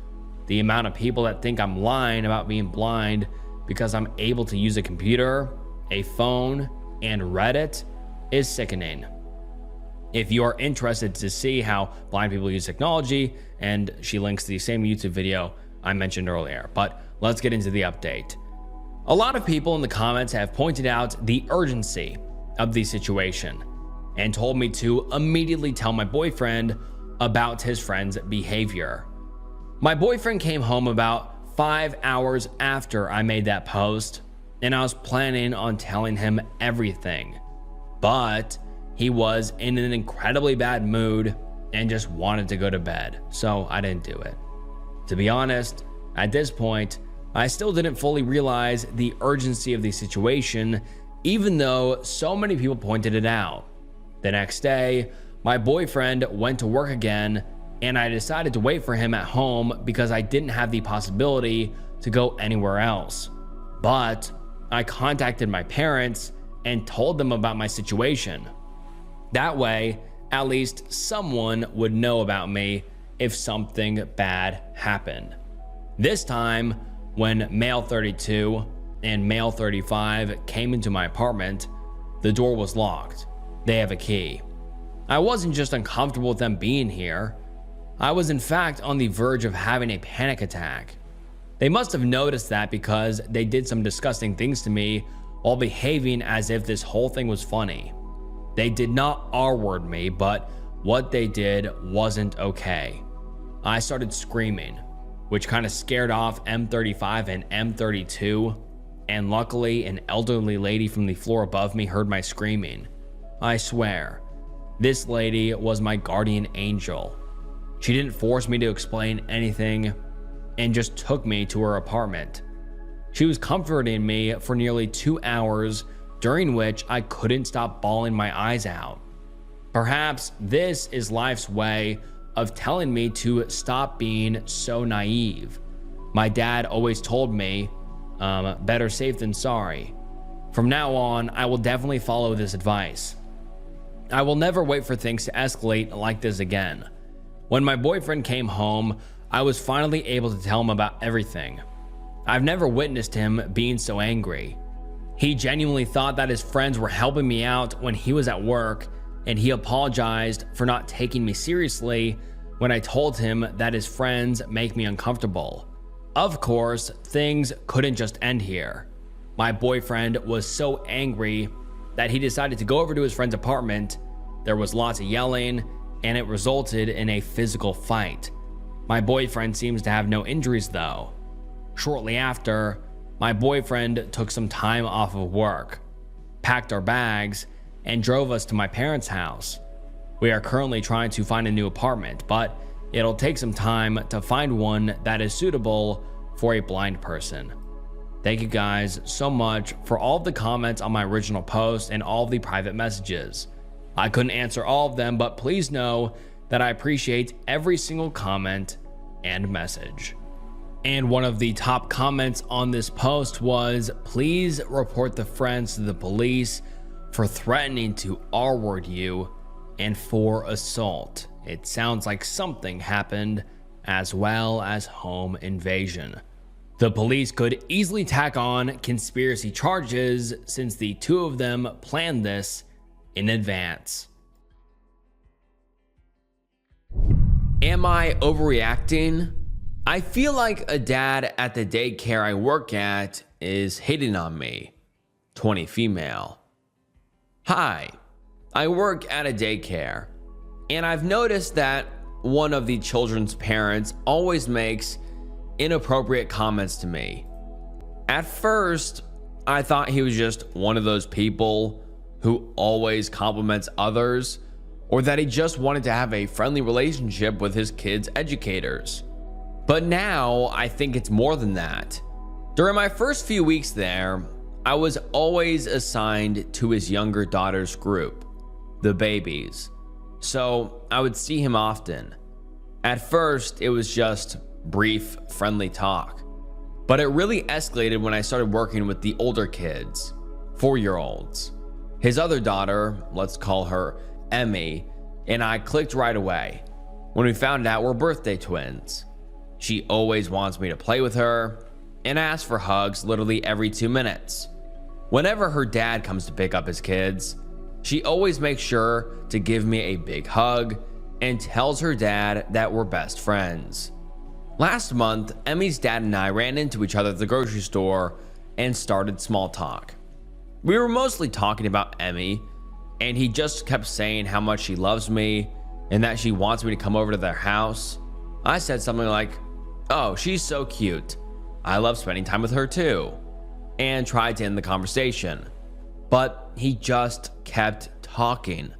[SPEAKER 1] The amount of people that think I'm lying about being blind because I'm able to use a computer, a phone, and Reddit is sickening. If you are interested to see how blind people use technology, and she links to the same YouTube video I mentioned earlier, but let's get into the update. A lot of people in the comments have pointed out the urgency of the situation and told me to immediately tell my boyfriend about his friend's behavior. My boyfriend came home about 5 hours after I made that post, and I was planning on telling him everything, but he was in an incredibly bad mood and just wanted to go to bed, so I didn't do it. To be honest, at this point, I still didn't fully realize the urgency of the situation, even though so many people pointed it out. The next day, my boyfriend went to work again, and I decided to wait for him at home because I didn't have the possibility to go anywhere else. But I contacted my parents and told them about my situation. That way, at least someone would know about me if something bad happened. This time, when male 32 and male 35 came into my apartment, the door was locked. They have a key. I wasn't just uncomfortable with them being here. I was in fact on the verge of having a panic attack. They must have noticed that because they did some disgusting things to me while behaving as if this whole thing was funny. They did not R-word me, but what they did wasn't okay. I started screaming, which kind of scared off M35 and M32, and luckily an elderly lady from the floor above me heard my screaming. I swear, this lady was my guardian angel. She didn't force me to explain anything and just took me to her apartment. She was comforting me for nearly 2 hours, during which I couldn't stop bawling my eyes out. Perhaps this is life's way of telling me to stop being so naive. My dad always told me, better safe than sorry. From now on, I will definitely follow this advice. I will never wait for things to escalate like this again. When my boyfriend came home, I was finally able to tell him about everything. I've never witnessed him being so angry. He genuinely thought that his friends were helping me out when he was at work, and he apologized for not taking me seriously when I told him that his friends make me uncomfortable. Of course, things couldn't just end here. My boyfriend was so angry that he decided to go over to his friend's apartment. There was lots of yelling, and it resulted in a physical fight. My boyfriend seems to have no injuries though. Shortly after, my boyfriend took some time off of work, packed our bags, and drove us to my parents' house. We are currently trying to find a new apartment, but it'll take some time to find one that is suitable for a blind person. Thank you guys so much for all of the comments on my original post and all of the private messages. I couldn't answer all of them, but please know that I appreciate every single comment and message. And one of the top comments on this post was, please report the friends to the police for threatening to R-word you and for assault. It sounds like something happened, as well as home invasion. The police could easily tack on conspiracy charges since the two of them planned this in advance. Am I overreacting? I feel like a dad at the daycare I work at is hitting on me. 20 female. Hi, I work at a daycare, and I've noticed that one of the children's parents always makes inappropriate comments to me. At first, I thought he was just one of those people who always compliments others, or that he just wanted to have a friendly relationship with his kids' educators. But now I think it's more than that. During my first few weeks there, I was always assigned to his younger daughter's group, the babies, so I would see him often. At first, it was just brief, friendly talk, but it really escalated when I started working with the older kids, 4-year-olds. His other daughter, let's call her Emmy, and I clicked right away when we found out we're birthday twins. She always wants me to play with her and asks for hugs literally every 2 minutes. Whenever her dad comes to pick up his kids, she always makes sure to give me a big hug and tells her dad that we're best friends. Last month, Emmy's dad and I ran into each other at the grocery store and started small talk. We were mostly talking about Emmy, and he just kept saying how much she loves me and that she wants me to come over to their house. I said something like, "Oh, she's so cute. I love spending time with her too," and tried to end the conversation. But he just kept talking.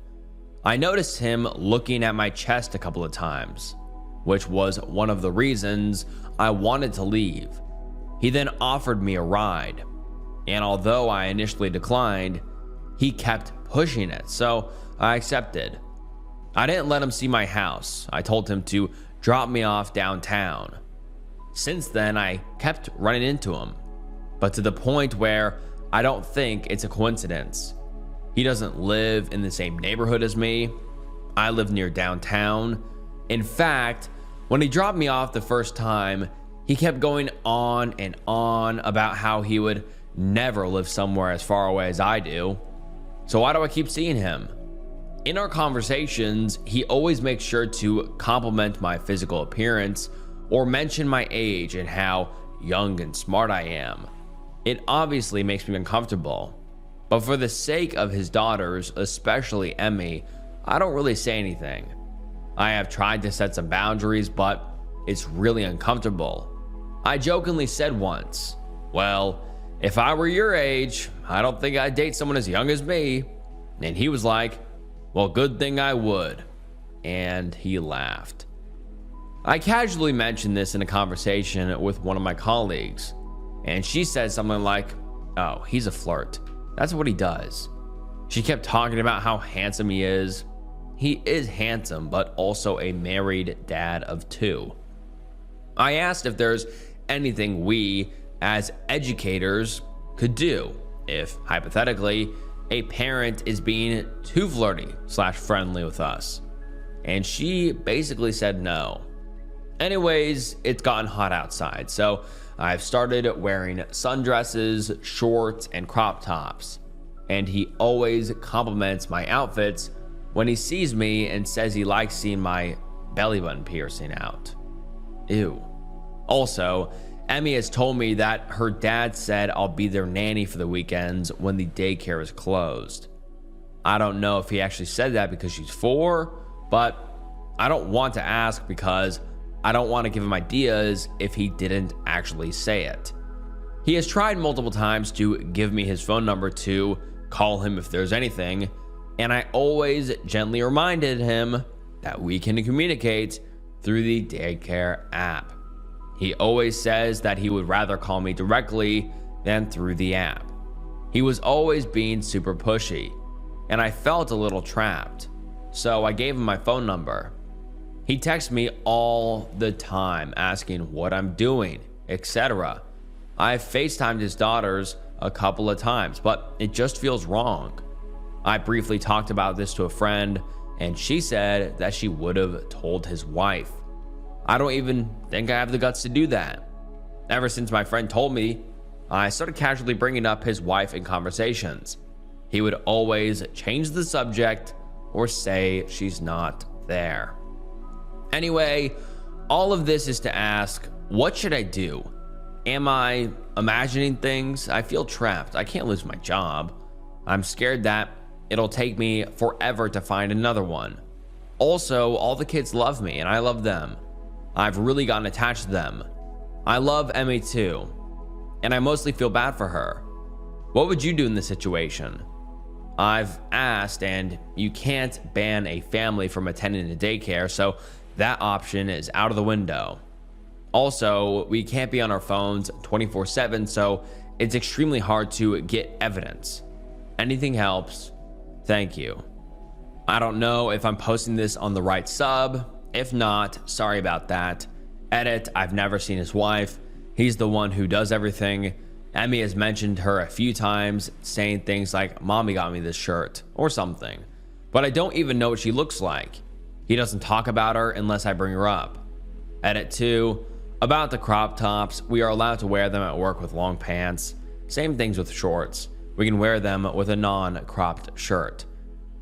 [SPEAKER 1] I noticed him looking at my chest a couple of times, which was one of the reasons I wanted to leave. He then offered me a ride, and although I initially declined, he kept pushing it, so I accepted. I didn't let him see my house. I told him to drop me off downtown. Since then, I kept running into him, but to the point where I don't think it's a coincidence. He doesn't live in the same neighborhood as me. I live near downtown. In fact, when he dropped me off the first time, he kept going on and on about how he would never live somewhere as far away as I do. So why do I keep seeing him? In our conversations, he always makes sure to compliment my physical appearance or mention my age and how young and smart I am. It obviously makes me uncomfortable, but for the sake of his daughters, especially Emmy, I don't really say anything. I have tried to set some boundaries, but it's really uncomfortable. I jokingly said once, "Well, if I were your age, I don't think I'd date someone as young as me." And he was like, "Well, good thing I would." And he laughed. I casually mentioned this in a conversation with one of my colleagues, and she said something like, "Oh, he's a flirt. That's what he does." She kept talking about how handsome he is. He is handsome, but also a married dad of 2. I asked if there's anything we, as educators, could do if, hypothetically, a parent is being too flirty/friendly with us. And she basically said no. Anyways, it's gotten hot outside, so I've started wearing sundresses, shorts, and crop tops. And he always compliments my outfits when he sees me and says he likes seeing my belly button piercing out. Ew. Also, Emmy has told me that her dad said I'll be their nanny for the weekends when the daycare is closed. I don't know if he actually said that because she's 4, but I don't want to ask because I don't want to give him ideas if he didn't actually say it. He has tried multiple times to give me his phone number to call him if there's anything, and I always gently reminded him that we can communicate through the daycare app. He always says that he would rather call me directly than through the app. He was always being super pushy, and I felt a little trapped, so I gave him my phone number. He texts me all the time asking what I'm doing, etc. I've FaceTimed his daughters a couple of times, but it just feels wrong. I briefly talked about this to a friend, and she said that she would have told his wife. I don't even think I have the guts to do that. Ever since my friend told me, I started casually bringing up his wife in conversations. He would always change the subject or say she's not there. Anyway, all of this is to ask, what should I do? Am I imagining things? I feel trapped. I can't lose my job. I'm scared that it'll take me forever to find another one. Also, all the kids love me and I love them. I've really gotten attached to them. I love Emmy too, and I mostly feel bad for her. What would you do in this situation? I've asked, and you can't ban a family from attending a daycare, so that option is out of the window. Also, we can't be on our phones 24/7, so it's extremely hard to get evidence. Anything helps. Thank you. I don't know if I'm posting this on the right sub. If not, sorry about that. Edit, I've never seen his wife. He's the one who does everything. Emmy has mentioned her a few times, saying things like, "Mommy got me this shirt," or something. But I don't even know what she looks like. He doesn't talk about her unless I bring her up. Edit 2, about the crop tops, we are allowed to wear them at work with long pants. Same things with shorts. We can wear them with a non-cropped shirt.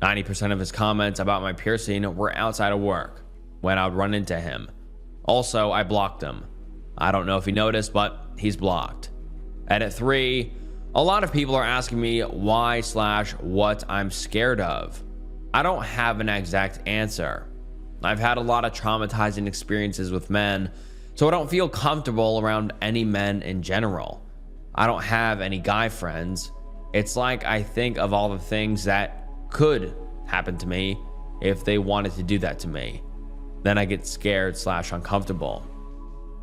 [SPEAKER 1] 90% of his comments about my piercing were outside of work, when I would run into him. Also, I blocked him. I don't know if he noticed, but he's blocked. Edit 3, a lot of people are asking me why/what I'm scared of. I don't have an exact answer. I've had a lot of traumatizing experiences with men, so I don't feel comfortable around any men in general. I don't have any guy friends. It's like I think of all the things that could happen to me if they wanted to do that to me. Then I get scared/uncomfortable.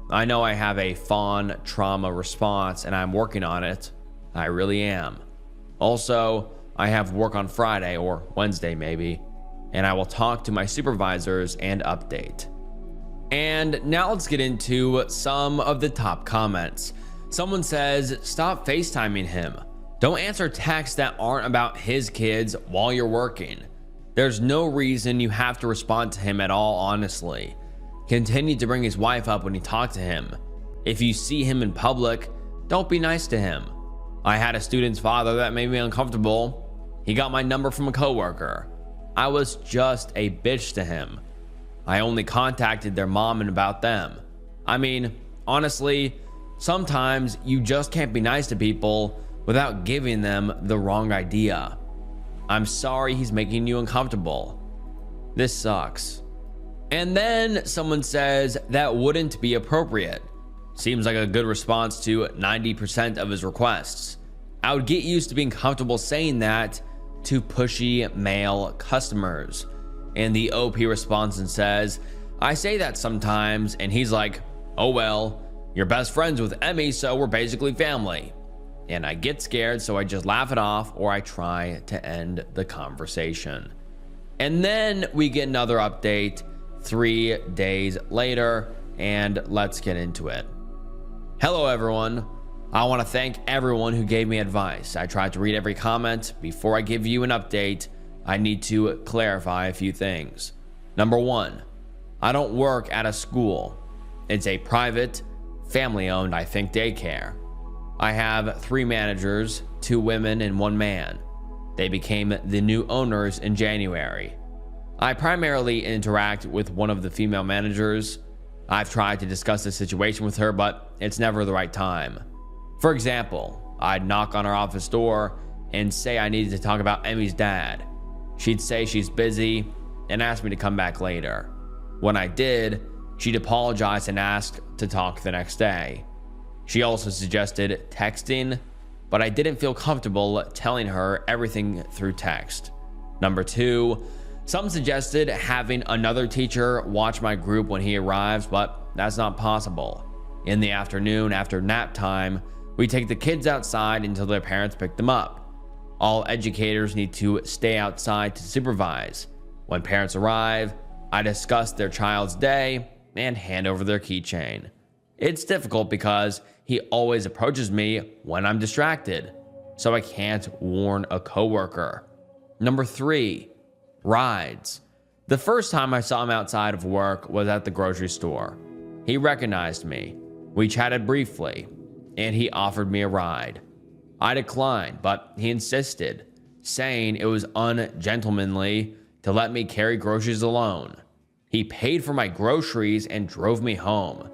[SPEAKER 1] I know I have a fawn trauma response and I'm working on it. I really am. Also, I have work on Friday or Wednesday maybe, and I will talk to my supervisors and update. And now let's get into some of the top comments. Someone says, stop FaceTiming him. Don't answer texts that aren't about his kids while you're working. There's no reason you have to respond to him at all, honestly. Continue to bring his wife up when you talk to him. If you see him in public, don't be nice to him. I had a student's father that made me uncomfortable. He got my number from a coworker. I was just a bitch to him. I only contacted their mom and about them. I mean, honestly, sometimes you just can't be nice to people without giving them the wrong idea. I'm sorry he's making you uncomfortable. This sucks. And then someone says that wouldn't be appropriate. Seems like a good response to 90% of his requests. I would get used to being comfortable saying that to pushy male customers. And the OP responds and says, I say that sometimes, and he's like, oh well, you're best friends with Emmy, so we're basically family. And I get scared, so I just laugh it off or I try to end the conversation. And then we get another update 3 days later, and let's get into it. Hello everyone. I want to thank everyone who gave me advice. I tried to read every comment. Before I give you an update, I need to clarify a few things. Number 1, I don't work at a school. It's a private, family-owned, I think, daycare. I have 3 managers, 2 women and 1 man. They became the new owners in January. I primarily interact with one of the female managers. I've tried to discuss the situation with her, but it's never the right time. For example, I'd knock on her office door and say I needed to talk about Emmy's dad. She'd say she's busy and ask me to come back later. When I did, she'd apologize and ask to talk the next day. She also suggested texting, but I didn't feel comfortable telling her everything through text. Number 2, some suggested having another teacher watch my group when he arrives, but that's not possible. In the afternoon after nap time, we take the kids outside until their parents pick them up. All educators need to stay outside to supervise. When parents arrive, I discuss their child's day and hand over their keychain. It's difficult because he always approaches me when I'm distracted, so I can't warn a coworker. Number 3, rides. The first time I saw him outside of work was at the grocery store. He recognized me. We chatted briefly, and he offered me a ride. I declined, but he insisted, saying it was ungentlemanly to let me carry groceries alone. He paid for my groceries and drove me home.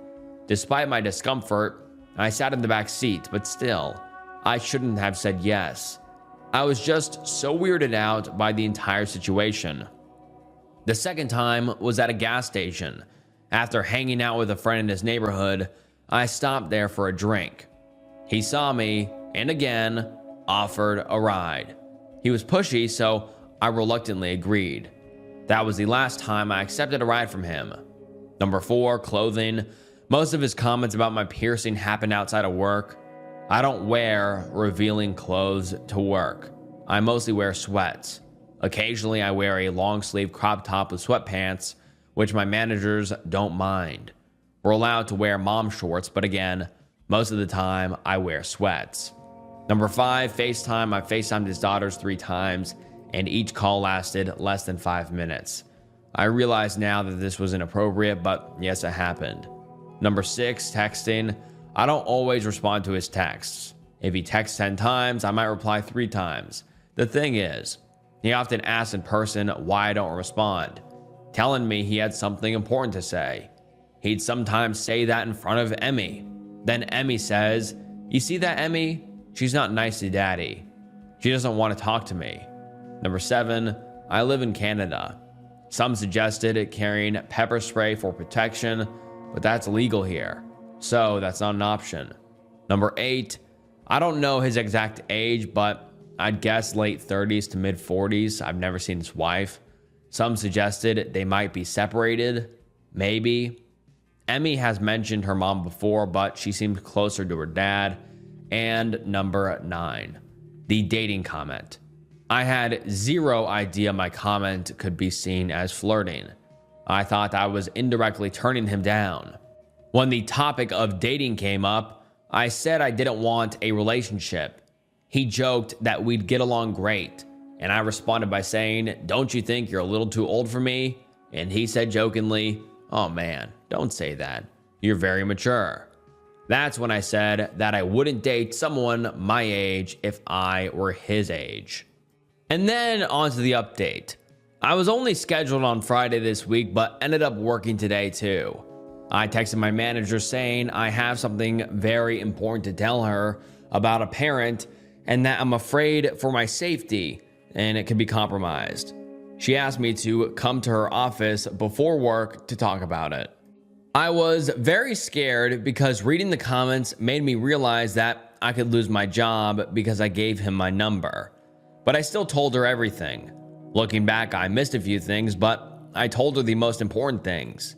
[SPEAKER 1] Despite my discomfort, I sat in the back seat, but still, I shouldn't have said yes. I was just so weirded out by the entire situation. The second time was at a gas station. After hanging out with a friend in his neighborhood, I stopped there for a drink. He saw me and again offered a ride. He was pushy, so I reluctantly agreed. That was the last time I accepted a ride from him. Number 4, clothing. Most of his comments about my piercing happened outside of work. I don't wear revealing clothes to work. I mostly wear sweats. Occasionally, I wear a long sleeve crop top with sweatpants, which my managers don't mind. We're allowed to wear mom shorts, but again, most of the time, I wear sweats. Number 5, FaceTime. I FaceTimed his daughters 3 times, and each call lasted less than 5 minutes. I realize now that this was inappropriate, but yes, it happened. Number 6, texting. I don't always respond to his texts. If he texts 10 times, I might reply 3 times. The thing is, he often asks in person why I don't respond, telling me he had something important to say. He'd sometimes say that in front of Emmy. Then Emmy says, "You see that, Emmy? She's not nice to daddy. She doesn't want to talk to me." Number 7, I live in Canada. Some suggested carrying pepper spray for protection, but that's illegal here, so that's not an option. Number 8, I don't know his exact age, but I'd guess late 30s to mid 40s. I've never seen his wife. Some suggested they might be separated. Maybe. Emmy has mentioned her mom before, but she seemed closer to her dad. And number 9, the dating comment. I had zero idea my comment could be seen as flirting. I thought I was indirectly turning him down. When the topic of dating came up, I said I didn't want a relationship. He joked that we'd get along great, and I responded by saying, "Don't you think you're a little too old for me?" And he said jokingly, "Oh man, don't say that. You're very mature." That's when I said that I wouldn't date someone my age if I were his age. And then on to the update. I was only scheduled on Friday this week, but ended up working today too. I texted my manager saying I have something very important to tell her about a parent and that I'm afraid for my safety and it could be compromised. She asked me to come to her office before work to talk about it. I was very scared because reading the comments made me realize that I could lose my job because I gave him my number. But I still told her everything. Looking back, I missed a few things, but I told her the most important things.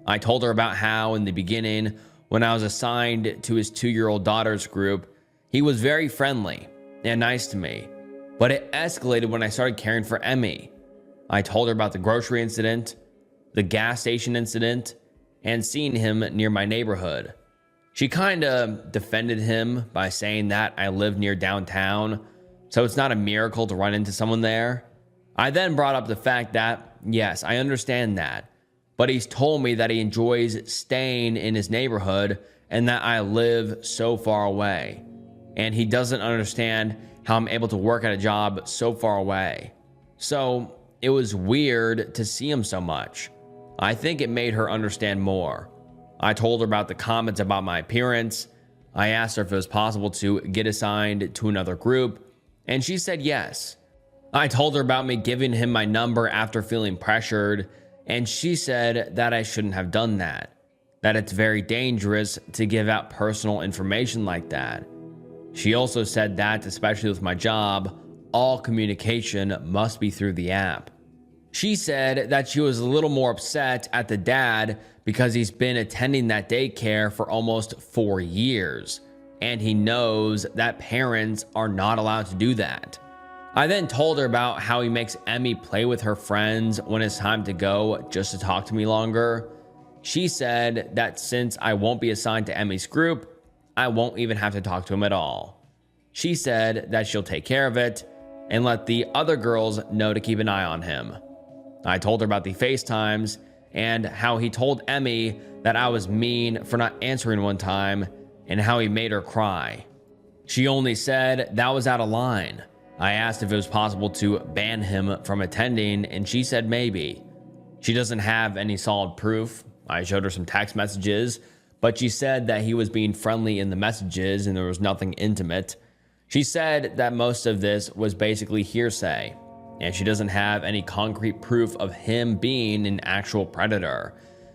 [SPEAKER 1] I told her about how in the beginning, when I was assigned to his 2-year-old daughter's group, he was very friendly and nice to me. But it escalated when I started caring for Emmy. I told her about the grocery incident, the gas station incident, and seeing him near my neighborhood. She kinda defended him by saying that I live near downtown, so it's not a miracle to run into someone there. I then brought up the fact that, yes, I understand that, but he's told me that he enjoys staying in his neighborhood and that I live so far away. And he doesn't understand how I'm able to work at a job so far away. So it was weird to see him so much. I think it made her understand more. I told her about the comments about my appearance. I asked her if it was possible to get assigned to another group, and she said yes. I told her about me giving him my number after feeling pressured, and she said that I shouldn't have done that it's very dangerous to give out personal information like that. She also said that, especially with my job, all communication must be through the app. She said that she was a little more upset at the dad because he's been attending that daycare for almost 4 years, and he knows that parents are not allowed to do that. I then told her about how he makes Emmy play with her friends when it's time to go just to talk to me longer. She said that since I won't be assigned to Emmy's group, I won't even have to talk to him at all. She said that she'll take care of it and let the other girls know to keep an eye on him. I told her about the FaceTimes and how he told Emmy that I was mean for not answering one time and how he made her cry. She only said that was out of line. I asked if it was possible to ban him from attending, and she said maybe. She doesn't have any solid proof. I showed her some text messages, but she said that he was being friendly in the messages and there was nothing intimate. She said that most of this was basically hearsay, and she doesn't have any concrete proof of him being an actual predator.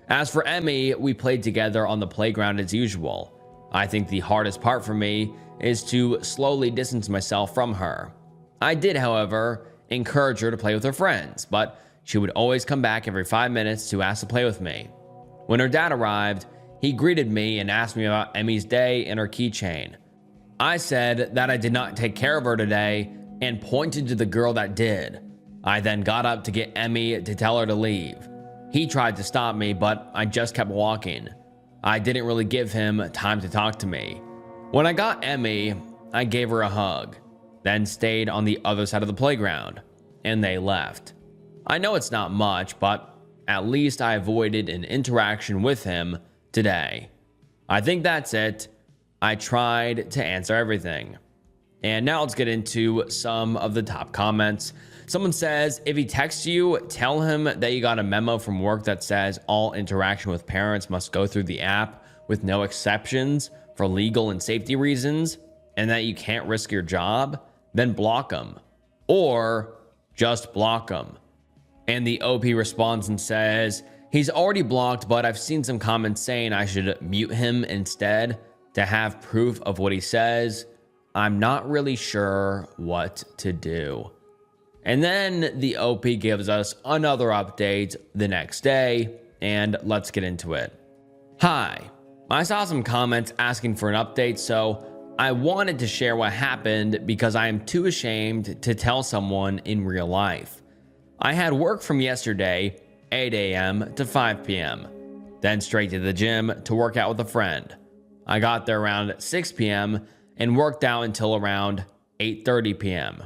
[SPEAKER 1] As for Emmy, we played together on the playground as usual. I think the hardest part for me is to slowly distance myself from her. I did, however, encourage her to play with her friends, but she would always come back every 5 minutes to ask to play with me. When her dad arrived, he greeted me and asked me about Emmy's day and her keychain. I said that I did not take care of her today and pointed to the girl that did. I then got up to get Emmy to tell her to leave. He tried to stop me, but I just kept walking. I didn't really give him time to talk to me. When I got Emmy, I gave her a hug, then stayed on the other side of the playground, and they left. I know it's not much, but at least I avoided an interaction with him today. I think that's it. I tried to answer everything. And now let's get into some of the top comments. Someone says, if he texts you, tell him that you got a memo from work that says all interaction with parents must go through the app with no exceptions for legal and safety reasons, and that you can't risk your job, then block them. Or just block them. And the OP responds and says, he's already blocked, but I've seen some comments saying I should mute him instead to have proof of what he says. I'm not really sure what to do. And then the OP gives us another update the next day, and let's get into it. Hi, I saw some comments asking for an update, so I wanted to share what happened because I am too ashamed to tell someone in real life. I had work from yesterday, 8 a.m. to 5 p.m., then straight to the gym to work out with a friend. I got there around 6 p.m. and worked out until around 8:30 p.m.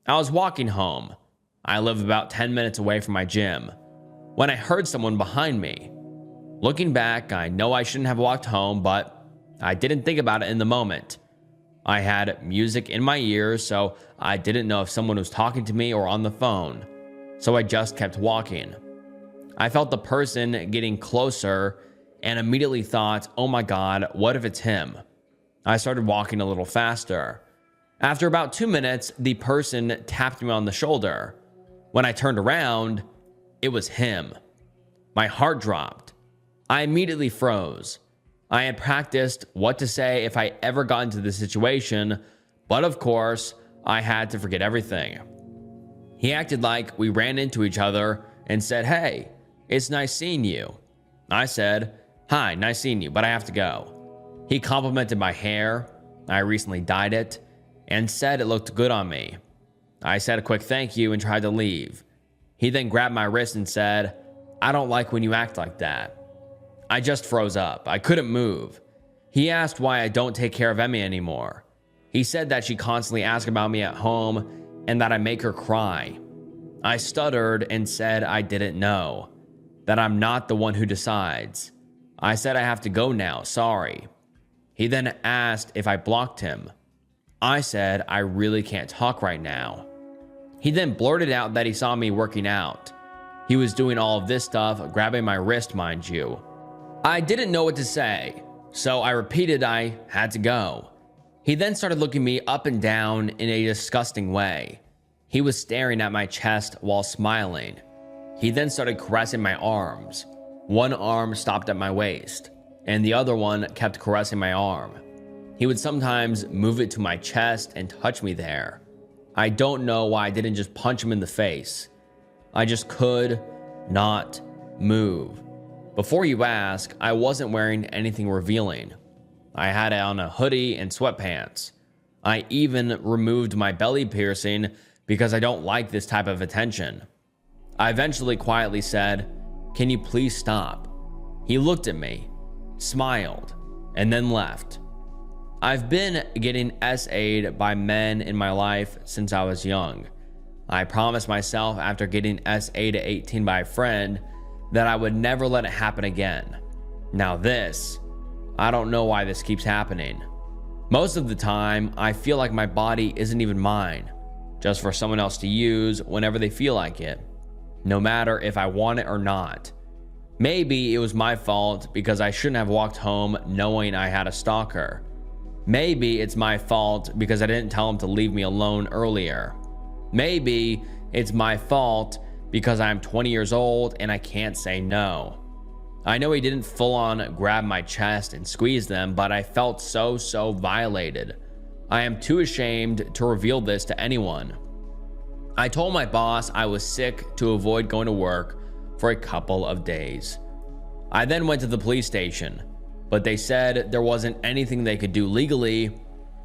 [SPEAKER 1] I was walking home. I live about 10 minutes away from my gym when I heard someone behind me. Looking back, I know I shouldn't have walked home, but I didn't think about it in the moment. I had music in my ears, so I didn't know if someone was talking to me or on the phone, so I just kept walking. I felt the person getting closer and immediately thought, oh my God, what if it's him? I started walking a little faster. After about 2 minutes, the person tapped me on the shoulder. When I turned around, it was him. My heart dropped. I immediately froze. I had practiced what to say if I ever got into this situation, but of course, I had to forget everything. He acted like we ran into each other and said, hey, it's nice seeing you. I said, hi, nice seeing you, but I have to go. He complimented my hair. I recently dyed it, and said it looked good on me. I said a quick thank you and tried to leave. He then grabbed my wrist and said, I don't like when you act like that. I just froze up. I couldn't move. He asked why I don't take care of Emmy anymore. He said that she constantly asks about me at home and that I make her cry. I stuttered and said I didn't know, that I'm not the one who decides. I said I have to go now, sorry. He then asked if I blocked him. I said I really can't talk right now. He then blurted out that he saw me working out. He was doing all of this stuff, grabbing my wrist, mind you. I didn't know what to say, so I repeated I had to go. He then started looking me up and down in a disgusting way. He was staring at my chest while smiling. He then started caressing my arms. One arm stopped at my waist, and the other one kept caressing my arm. He would sometimes move it to my chest and touch me there. I don't know why I didn't just punch him in the face. I just could not move. Before you ask, I wasn't wearing anything revealing. I had on a hoodie and sweatpants. I even removed my belly piercing because I don't like this type of attention. I eventually quietly said, "Can you please stop?" He looked at me, smiled, and then left. I've been getting SA'd by men in my life since I was young. I promised myself after getting SA'd at 18 by a friend that I would never let it happen again. Now this, I don't know why this keeps happening. Most of the time, I feel like my body isn't even mine, just for someone else to use whenever they feel like it, no matter if I want it or not. Maybe it was my fault because I shouldn't have walked home knowing I had a stalker. Maybe it's my fault because I didn't tell him to leave me alone earlier. Maybe it's my fault because I'm 20 years old and I can't say no. I know he didn't full on grab my chest and squeeze them, but I felt so violated. I am too ashamed to reveal this to anyone. I told my boss I was sick to avoid going to work for a couple of days. I then went to the police station, but they said there wasn't anything they could do legally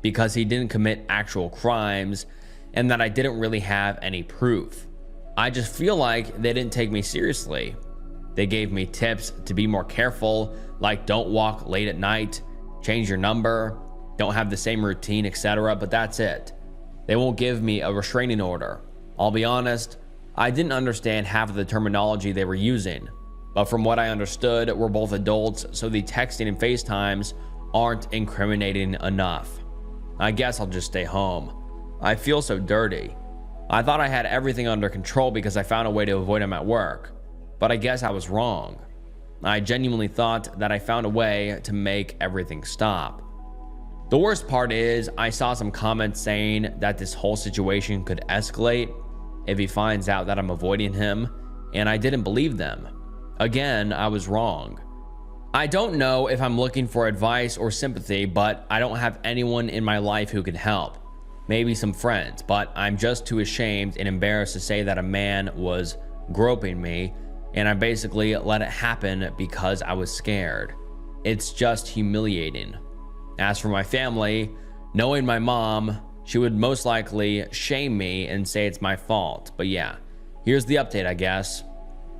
[SPEAKER 1] because he didn't commit actual crimes and that I didn't really have any proof. I just feel like they didn't take me seriously. They gave me tips to be more careful, like don't walk late at night, change your number, don't have the same routine, etc., but that's it. They won't give me a restraining order. I'll be honest, I didn't understand half of the terminology they were using, but from what I understood, we're both adults, so the texting and FaceTimes aren't incriminating enough. I guess I'll just stay home. I feel so dirty. I thought I had everything under control because I found a way to avoid him at work, but I guess I was wrong. I genuinely thought that I found a way to make everything stop. The worst part is I saw some comments saying that this whole situation could escalate if he finds out that I'm avoiding him, and I didn't believe them. Again, I was wrong. I don't know if I'm looking for advice or sympathy, but I don't have anyone in my life who can help. Maybe some friends, but I'm just too ashamed and embarrassed to say that a man was groping me, and I basically let it happen because I was scared. It's just humiliating. As for my family, knowing my mom, she would most likely shame me and say it's my fault. But yeah, here's the update, I guess.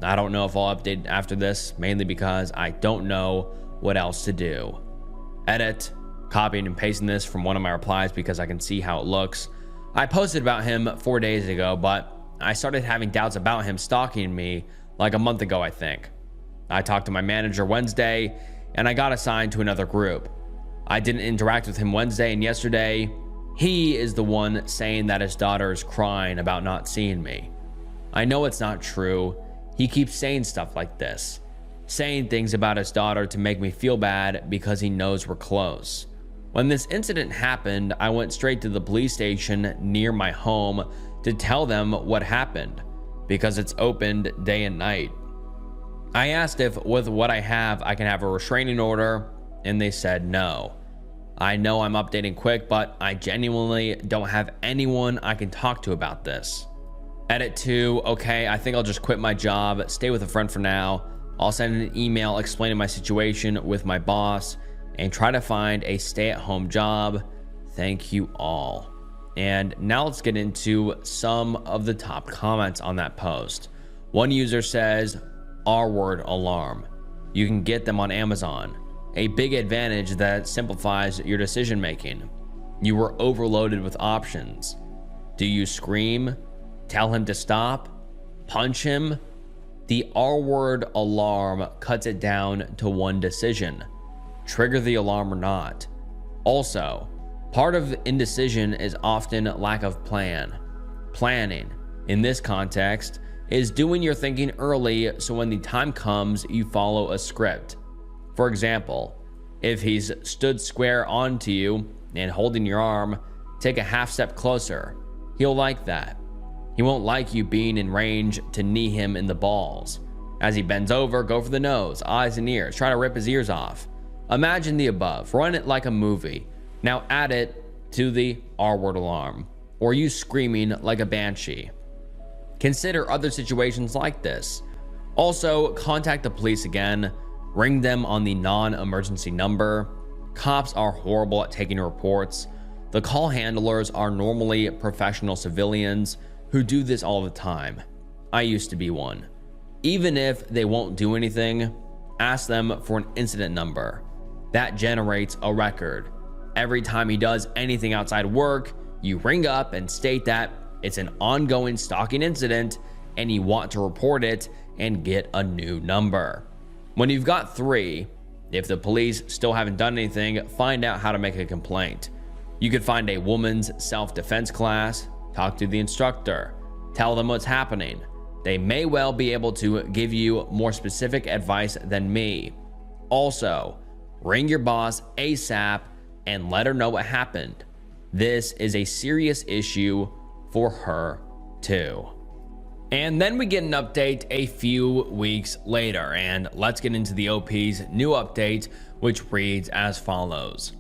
[SPEAKER 1] I don't know if I'll update after this, mainly because I don't know what else to do. Edit, copying and pasting this from one of my replies because I can see how it looks. I posted about him 4 days ago, but I started having doubts about him stalking me like a month ago, I think. I talked to my manager Wednesday, and I got assigned to another group. I didn't interact with him Wednesday, and yesterday, he is the one saying that his daughter is crying about not seeing me. I know it's not true. He keeps saying stuff like this, saying things about his daughter to make me feel bad because he knows we're close. When this incident happened, I went straight to the police station near my home to tell them what happened because it's opened day and night. I asked if with what I have, I can have a restraining order, and they said no. I know I'm updating quick, but I genuinely don't have anyone I can talk to about this. Edit 2, okay, I think I'll just quit my job, stay with a friend for now. I'll send an email explaining my situation with my boss and try to find a stay-at-home job. Thank you all. And now let's get into some of the top comments on that post. One user says, R-word alarm. You can get them on Amazon. A big advantage that simplifies your decision making. You were overloaded with options. Do you scream? Tell him to stop? Punch him? The R-word alarm cuts it down to one decision. Trigger the alarm or not. Also, part of indecision is often lack of plan. Planning, in this context, is doing your thinking early so when the time comes, you follow a script. For example, if he's stood square onto you and holding your arm, take a half step closer. He'll like that. He won't like you being in range to knee him in the balls. As he bends over, go for the nose, eyes and ears. Try to rip his ears off. Imagine the above. Run it like a movie. Now add it to the R-word alarm, or you screaming like a banshee. Consider other situations like this. Also, contact the police again. Ring them on the non-emergency number. Cops are horrible at taking reports. The call handlers are normally professional civilians who do this all the time. I used to be one. Even if they won't do anything, ask them for an incident number. That generates a record. Every time he does anything outside work, you ring up and state that it's an ongoing stalking incident and you want to report it and get a new number. When you've got 3, if the police still haven't done anything, find out how to make a complaint. You could find a woman's self-defense class, talk to the instructor, tell them what's happening. They may well be able to give you more specific advice than me. Also, ring your boss ASAP and let her know what happened. This is a serious issue for her too. And then we get an update a few weeks later, and let's get into the OP's new update, which reads as follows.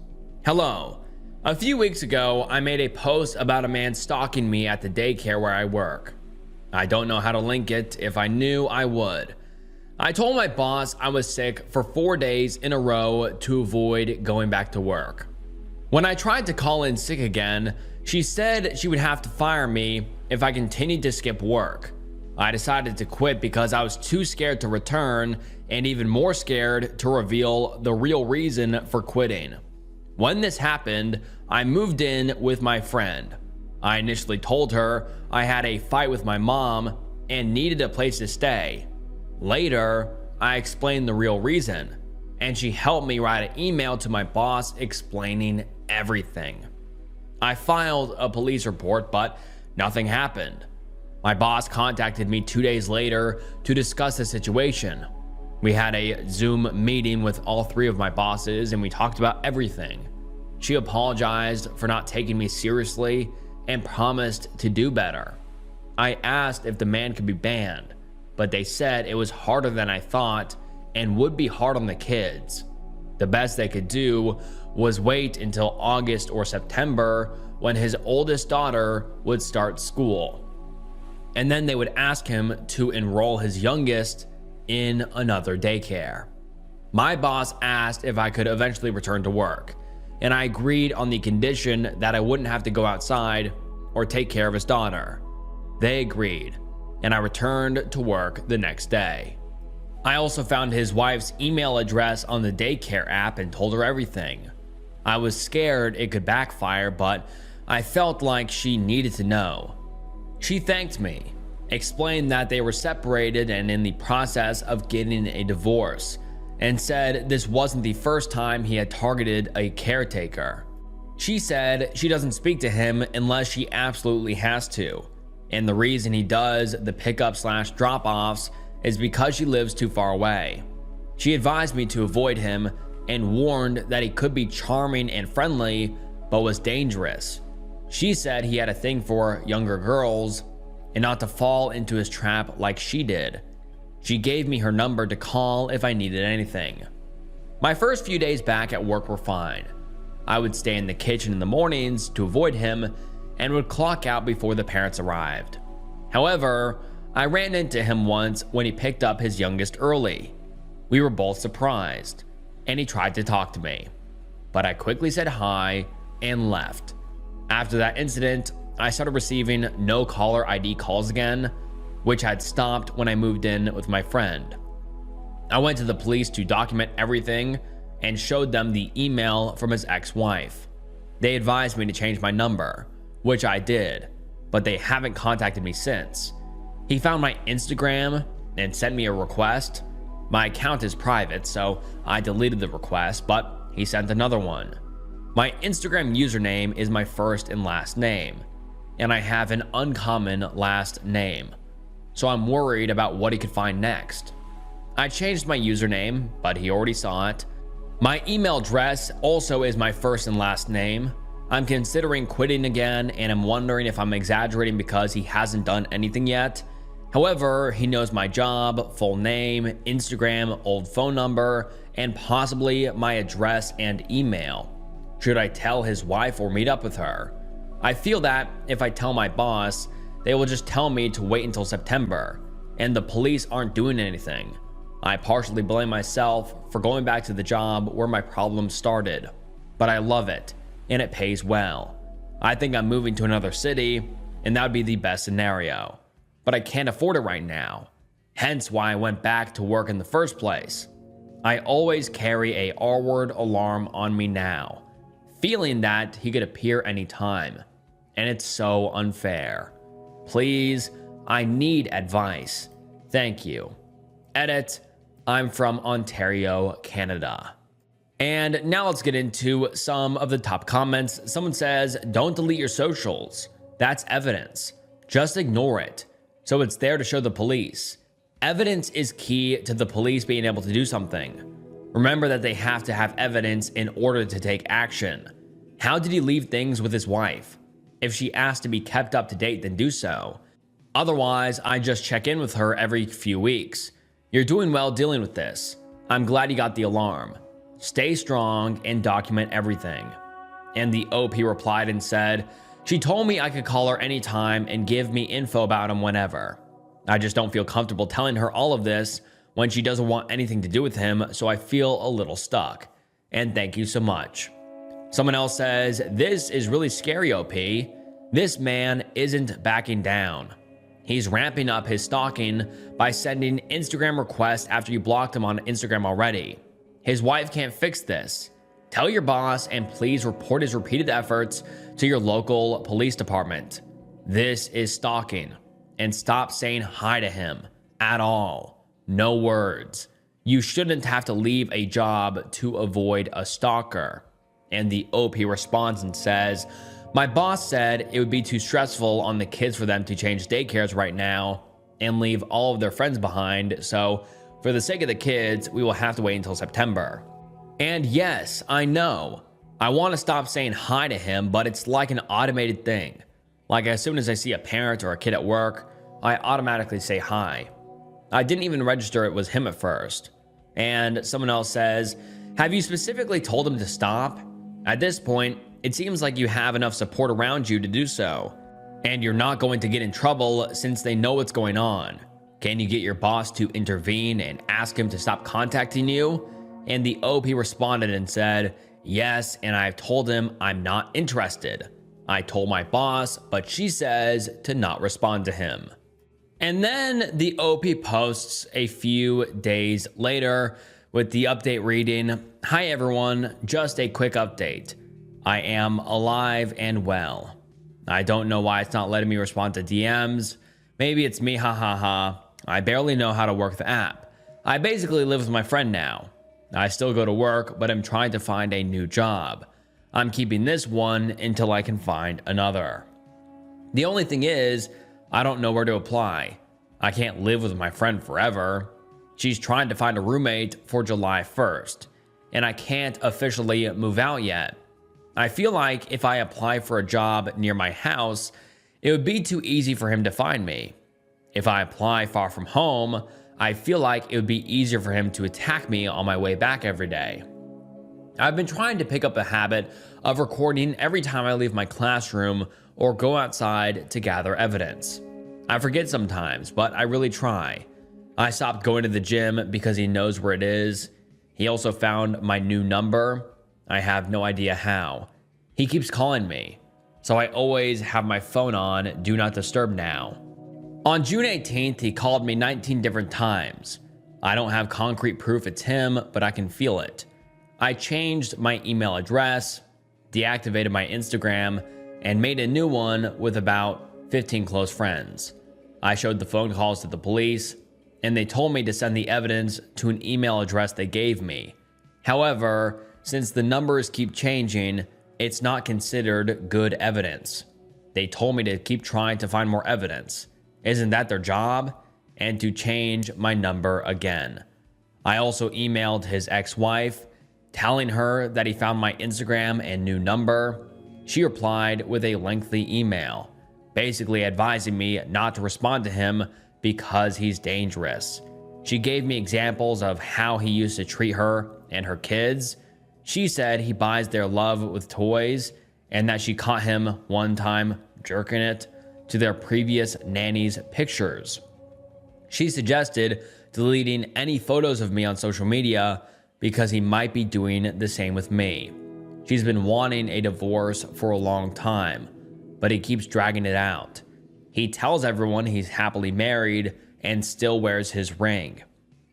[SPEAKER 1] Hello. A few weeks ago, I made a post about a man stalking me at the daycare where I work. I don't know how to link it. If I knew, I would. I told my boss I was sick for 4 days in a row to avoid going back to work. When I tried to call in sick again, she said she would have to fire me if I continued to skip work. I decided to quit because I was too scared to return and even more scared to reveal the real reason for quitting. When this happened, I moved in with my friend. I initially told her I had a fight with my mom and needed a place to stay. Later, I explained the real reason, and she helped me write an email to my boss explaining everything. I filed a police report, but nothing happened. My boss contacted me 2 days later to discuss the situation. We had a Zoom meeting with all 3 of my bosses, and we talked about everything. She apologized for not taking me seriously and promised to do better. I asked if the man could be banned, but they said it was harder than I thought and would be hard on the kids. The best they could do was wait until August or September when his oldest daughter would start school. And then they would ask him to enroll his youngest in another daycare. My boss asked if I could eventually return to work, and I agreed on the condition that I wouldn't have to go outside or take care of his daughter. They agreed, and I returned to work the next day. I also found his wife's email address on the daycare app and told her everything. I was scared it could backfire, but I felt like she needed to know. She thanked me, explained that they were separated and in the process of getting a divorce, and said this wasn't the first time he had targeted a caretaker. She said she doesn't speak to him unless she absolutely has to, and the reason he does the pickup/drop-offs is because she lives too far away. She advised me to avoid him and warned that he could be charming and friendly, but was dangerous. She said he had a thing for younger girls and not to fall into his trap like she did. She gave me her number to call if I needed anything. My first few days back at work were fine. I would stay in the kitchen in the mornings to avoid him and would clock out before the parents arrived. However, I ran into him once when he picked up his youngest early. We were both surprised, and he tried to talk to me, but I quickly said hi and left. After that incident, I started receiving no caller ID calls again, which had stopped when I moved in with my friend. I went to the police to document everything and showed them the email from his ex-wife. They advised me to change my number, which I did, but they haven't contacted me since. He found my Instagram and sent me a request. My account is private, so I deleted the request, but he sent another one. My Instagram username is my first and last name, and I have an uncommon last name, so I'm worried about what he could find next. I changed my username, but he already saw it. My email address also is my first and last name. I'm considering quitting again, and I'm wondering if I'm exaggerating because he hasn't done anything yet. However, he knows my job, full name, Instagram, old phone number, and possibly my address and email. Should I tell his wife or meet up with her? I feel that if I tell my boss, they will just tell me to wait until September, and the police aren't doing anything. I partially blame myself for going back to the job where my problems started, but I love it, and it pays well. I think I'm moving to another city, and that would be the best scenario. But I can't afford it right now, hence why I went back to work in the first place. I always carry a R-word alarm on me now, feeling that he could appear anytime, and it's so unfair. Please, I need advice. Thank you. Edit, I'm from Ontario, Canada. And now let's get into some of the top comments. Someone says, don't delete your socials. That's evidence. Just ignore it. So it's there to show the police. Evidence is key to the police being able to do something. Remember that they have to have evidence in order to take action. How did he leave things with his wife? If she asked to be kept up to date, then do so. Otherwise, I just check in with her every few weeks. You're doing well dealing with this. I'm glad you got the alarm. Stay strong and document everything. And the OP replied and said, "She told me I could call her anytime and give me info about him whenever. I just don't feel comfortable telling her all of this when she doesn't want anything to do with him, so I feel a little stuck. And thank you so much." Someone else says, "This is really scary, OP. This man isn't backing down. He's ramping up his stalking by sending Instagram requests after you blocked him on Instagram already. His wife can't fix this. Tell your boss and please report his repeated efforts to your local police department. This is stalking. And stop saying hi to him at all. No words. You shouldn't have to leave a job to avoid a stalker." And the OP responds and says, "My boss said it would be too stressful on the kids for them to change daycares right now and leave all of their friends behind, so for the sake of the kids, we will have to wait until September." And yes, I know. I want to stop saying hi to him, but it's like an automated thing. Like as soon as I see a parent or a kid at work, I automatically say hi. I didn't even register it was him at first. And someone else says, "Have you specifically told him to stop? At this point, it seems like you have enough support around you to do so. And you're not going to get in trouble since they know what's going on. Can you get your boss to intervene and ask him to stop contacting you?" And the OP responded and said, "Yes, and I've told him I'm not interested. I told my boss, but she says to not respond to him." And then the OP posts a few days later with the update reading, "Hi everyone, just a quick update. I am alive and well. I don't know why it's not letting me respond to DMs. Maybe it's me, ha ha ha. I barely know how to work the app. I basically live with my friend now. I still go to work, but I'm trying to find a new job. I'm keeping this one until I can find another. The only thing is, I don't know where to apply. I can't live with my friend forever. She's trying to find a roommate for July 1st, and I can't officially move out yet. I feel like if I apply for a job near my house, it would be too easy for him to find me. If I apply far from home, I feel like it would be easier for him to attack me on my way back every day. I've been trying to pick up a habit of recording every time I leave my classroom or go outside to gather evidence. I forget sometimes, but I really try. I stopped going to the gym because he knows where it is. He also found my new number. I have no idea how. He keeps calling me, so I always have my phone on Do Not Disturb now. On June 18th, he called me 19 different times. I don't have concrete proof it's him, but I can feel it. I changed my email address, deactivated my Instagram, and made a new one with about 15 close friends. I showed the phone calls to the police, and they told me to send the evidence to an email address they gave me. However, since the numbers keep changing, it's not considered good evidence. They told me to keep trying to find more evidence. Isn't that their job? And to change my number again. I also emailed his ex-wife, telling her that he found my Instagram and new number. She replied with a lengthy email, basically advising me not to respond to him because he's dangerous. She gave me examples of how he used to treat her and her kids. She said he buys their love with toys and that she caught him one time jerking it to their previous nanny's pictures. She suggested deleting any photos of me on social media because he might be doing the same with me. She's been wanting a divorce for a long time, but he keeps dragging it out. He tells everyone he's happily married and still wears his ring.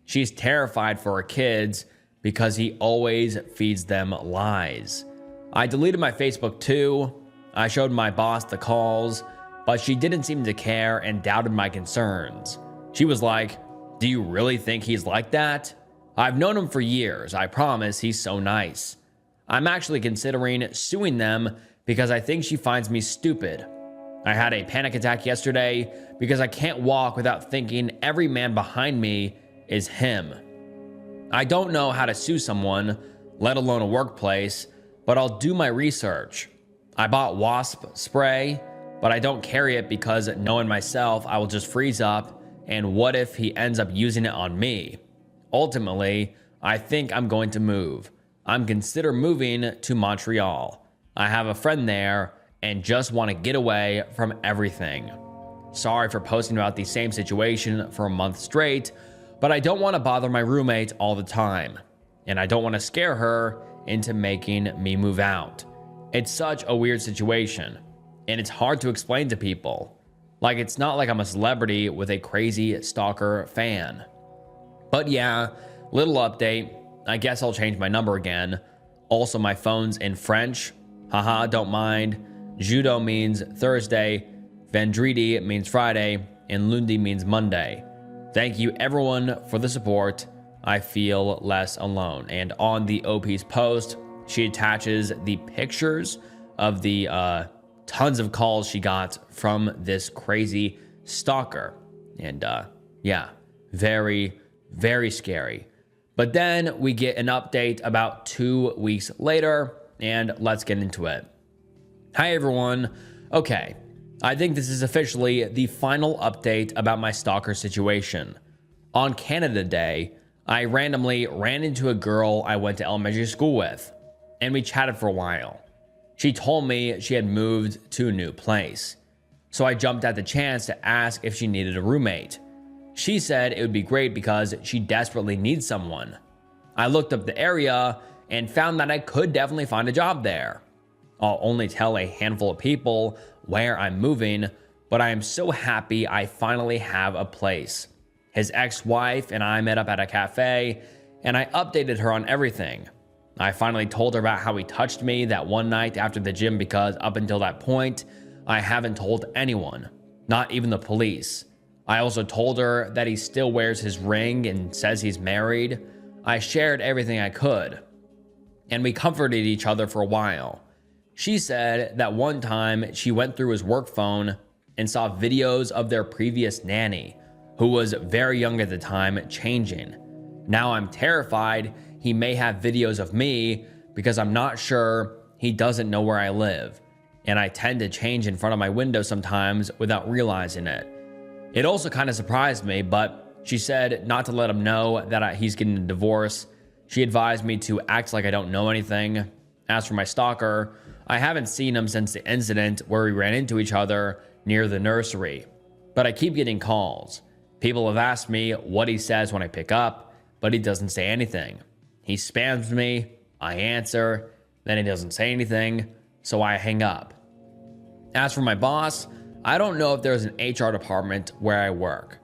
[SPEAKER 1] She's terrified for her kids because he always feeds them lies. I deleted my Facebook too. I showed my boss the calls, but she didn't seem to care and doubted my concerns. She was like, "Do you really think he's like that? I've known him for years. I promise he's so nice." I'm actually considering suing them because I think she finds me stupid. I had a panic attack yesterday because I can't walk without thinking every man behind me is him. I don't know how to sue someone, let alone a workplace, but I'll do my research. I bought wasp spray, but I don't carry it because knowing myself, I will just freeze up, and what if he ends up using it on me? Ultimately, I think I'm going to move. I'm considering moving to Montreal. I have a friend there and just want to get away from everything. Sorry for posting about the same situation for a month straight, but I don't want to bother my roommate all the time, and I don't want to scare her into making me move out. It's such a weird situation, and it's hard to explain to people. Like, it's not like I'm a celebrity with a crazy stalker fan. But yeah, little update. I guess I'll change my number again. Also, my phone's in French. Haha, don't mind. Judo means Thursday. Vendredi means Friday. And Lundi means Monday. Thank you everyone for the support. I feel less alone. And on the OP's post, she attaches the pictures of the tons of calls she got from this crazy stalker. And yeah, very, very scary. But then we get an update about 2 weeks later, and let's get into it. Hi everyone. Okay, I think this is officially the final update about my stalker situation. On Canada Day, I randomly ran into a girl I went to elementary school with, and we chatted for a while. She told me she had moved to a new place, so I jumped at the chance to ask if she needed a roommate. She said it would be great because she desperately needs someone. I looked up the area and found that I could definitely find a job there. I'll only tell a handful of people where I'm moving, but I am so happy I finally have a place. His ex-wife and I met up at a cafe, and I updated her on everything. I finally told her about how he touched me that one night after the gym because up until that point, I haven't told anyone, not even the police. I also told her that he still wears his ring and says he's married. I shared everything I could, and we comforted each other for a while. She said that one time she went through his work phone and saw videos of their previous nanny, who was very young at the time, changing. Now I'm terrified he may have videos of me because I'm not sure he doesn't know where I live, and I tend to change in front of my window sometimes without realizing it. It also kind of surprised me, but she said not to let him know that he's getting a divorce. She advised me to act like I don't know anything. As for my stalker, I haven't seen him since the incident where we ran into each other near the nursery, but I keep getting calls. People have asked me what he says when I pick up, but he doesn't say anything. He spams me, I answer, then he doesn't say anything, so I hang up. As for my boss, I don't know if there's an HR department where I work.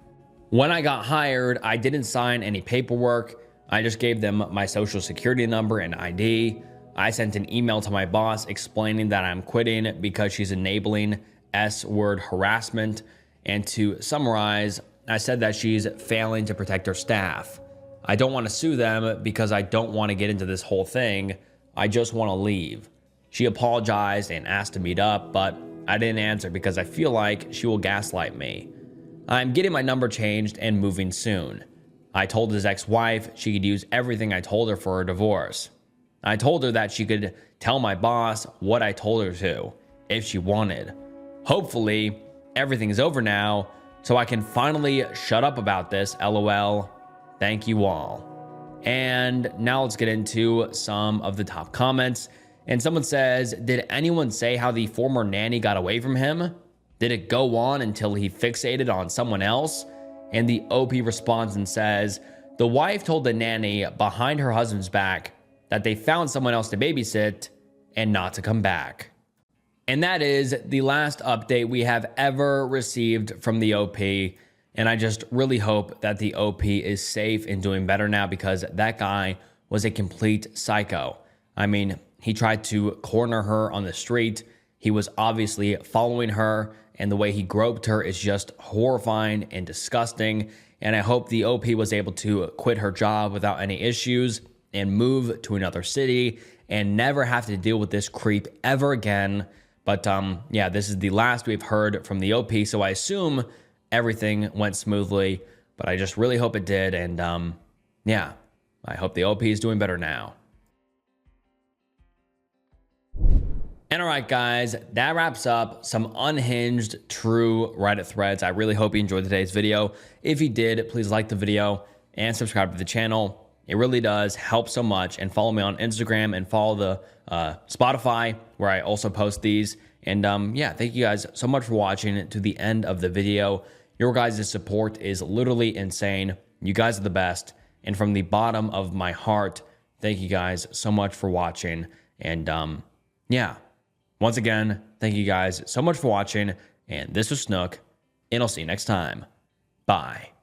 [SPEAKER 1] When I got hired, I didn't sign any paperwork. I just gave them my social security number and ID. I sent an email to my boss explaining that I'm quitting because she's enabling S-word harassment. And to summarize, I said that she's failing to protect her staff. I don't want to sue them because I don't want to get into this whole thing. I just want to leave. She apologized and asked to meet up, but I didn't answer because I feel like she will gaslight me. I'm getting my number changed and moving soon. I told his ex-wife she could use everything I told her for her divorce. I told her that she could tell my boss what I told her to, if she wanted. Hopefully, everything is over now, so I can finally shut up about this, LOL. Thank you all. And now let's get into some of the top comments. And someone says, did anyone say how the former nanny got away from him? Did it go on until he fixated on someone else? And the OP responds and says, the wife told the nanny behind her husband's back that they found someone else to babysit and not to come back. And that is the last update we have ever received from the OP. And I just really hope that the OP is safe and doing better now because that guy was a complete psycho. I mean, he tried to corner her on the street. He was obviously following her, and the way he groped her is just horrifying and disgusting. And I hope the OP was able to quit her job without any issues and move to another city and never have to deal with this creep ever again. But yeah, this is the last we've heard from the OP, so I assume everything went smoothly, but I just really hope it did. And yeah, I hope the OP is doing better now. And all right, guys, that wraps up some unhinged true Reddit threads. I really hope you enjoyed today's video. If you did, please like the video and subscribe to the channel. It really does help so much. And follow me on Instagram and follow the Spotify where I also post these. And yeah, thank you guys so much for watching to the end of the video. Your guys' support is literally insane. You guys are the best. And from the bottom of my heart, thank you guys so much for watching. And yeah, once again, thank you guys so much for watching. And this was Snook, and I'll see you next time. Bye.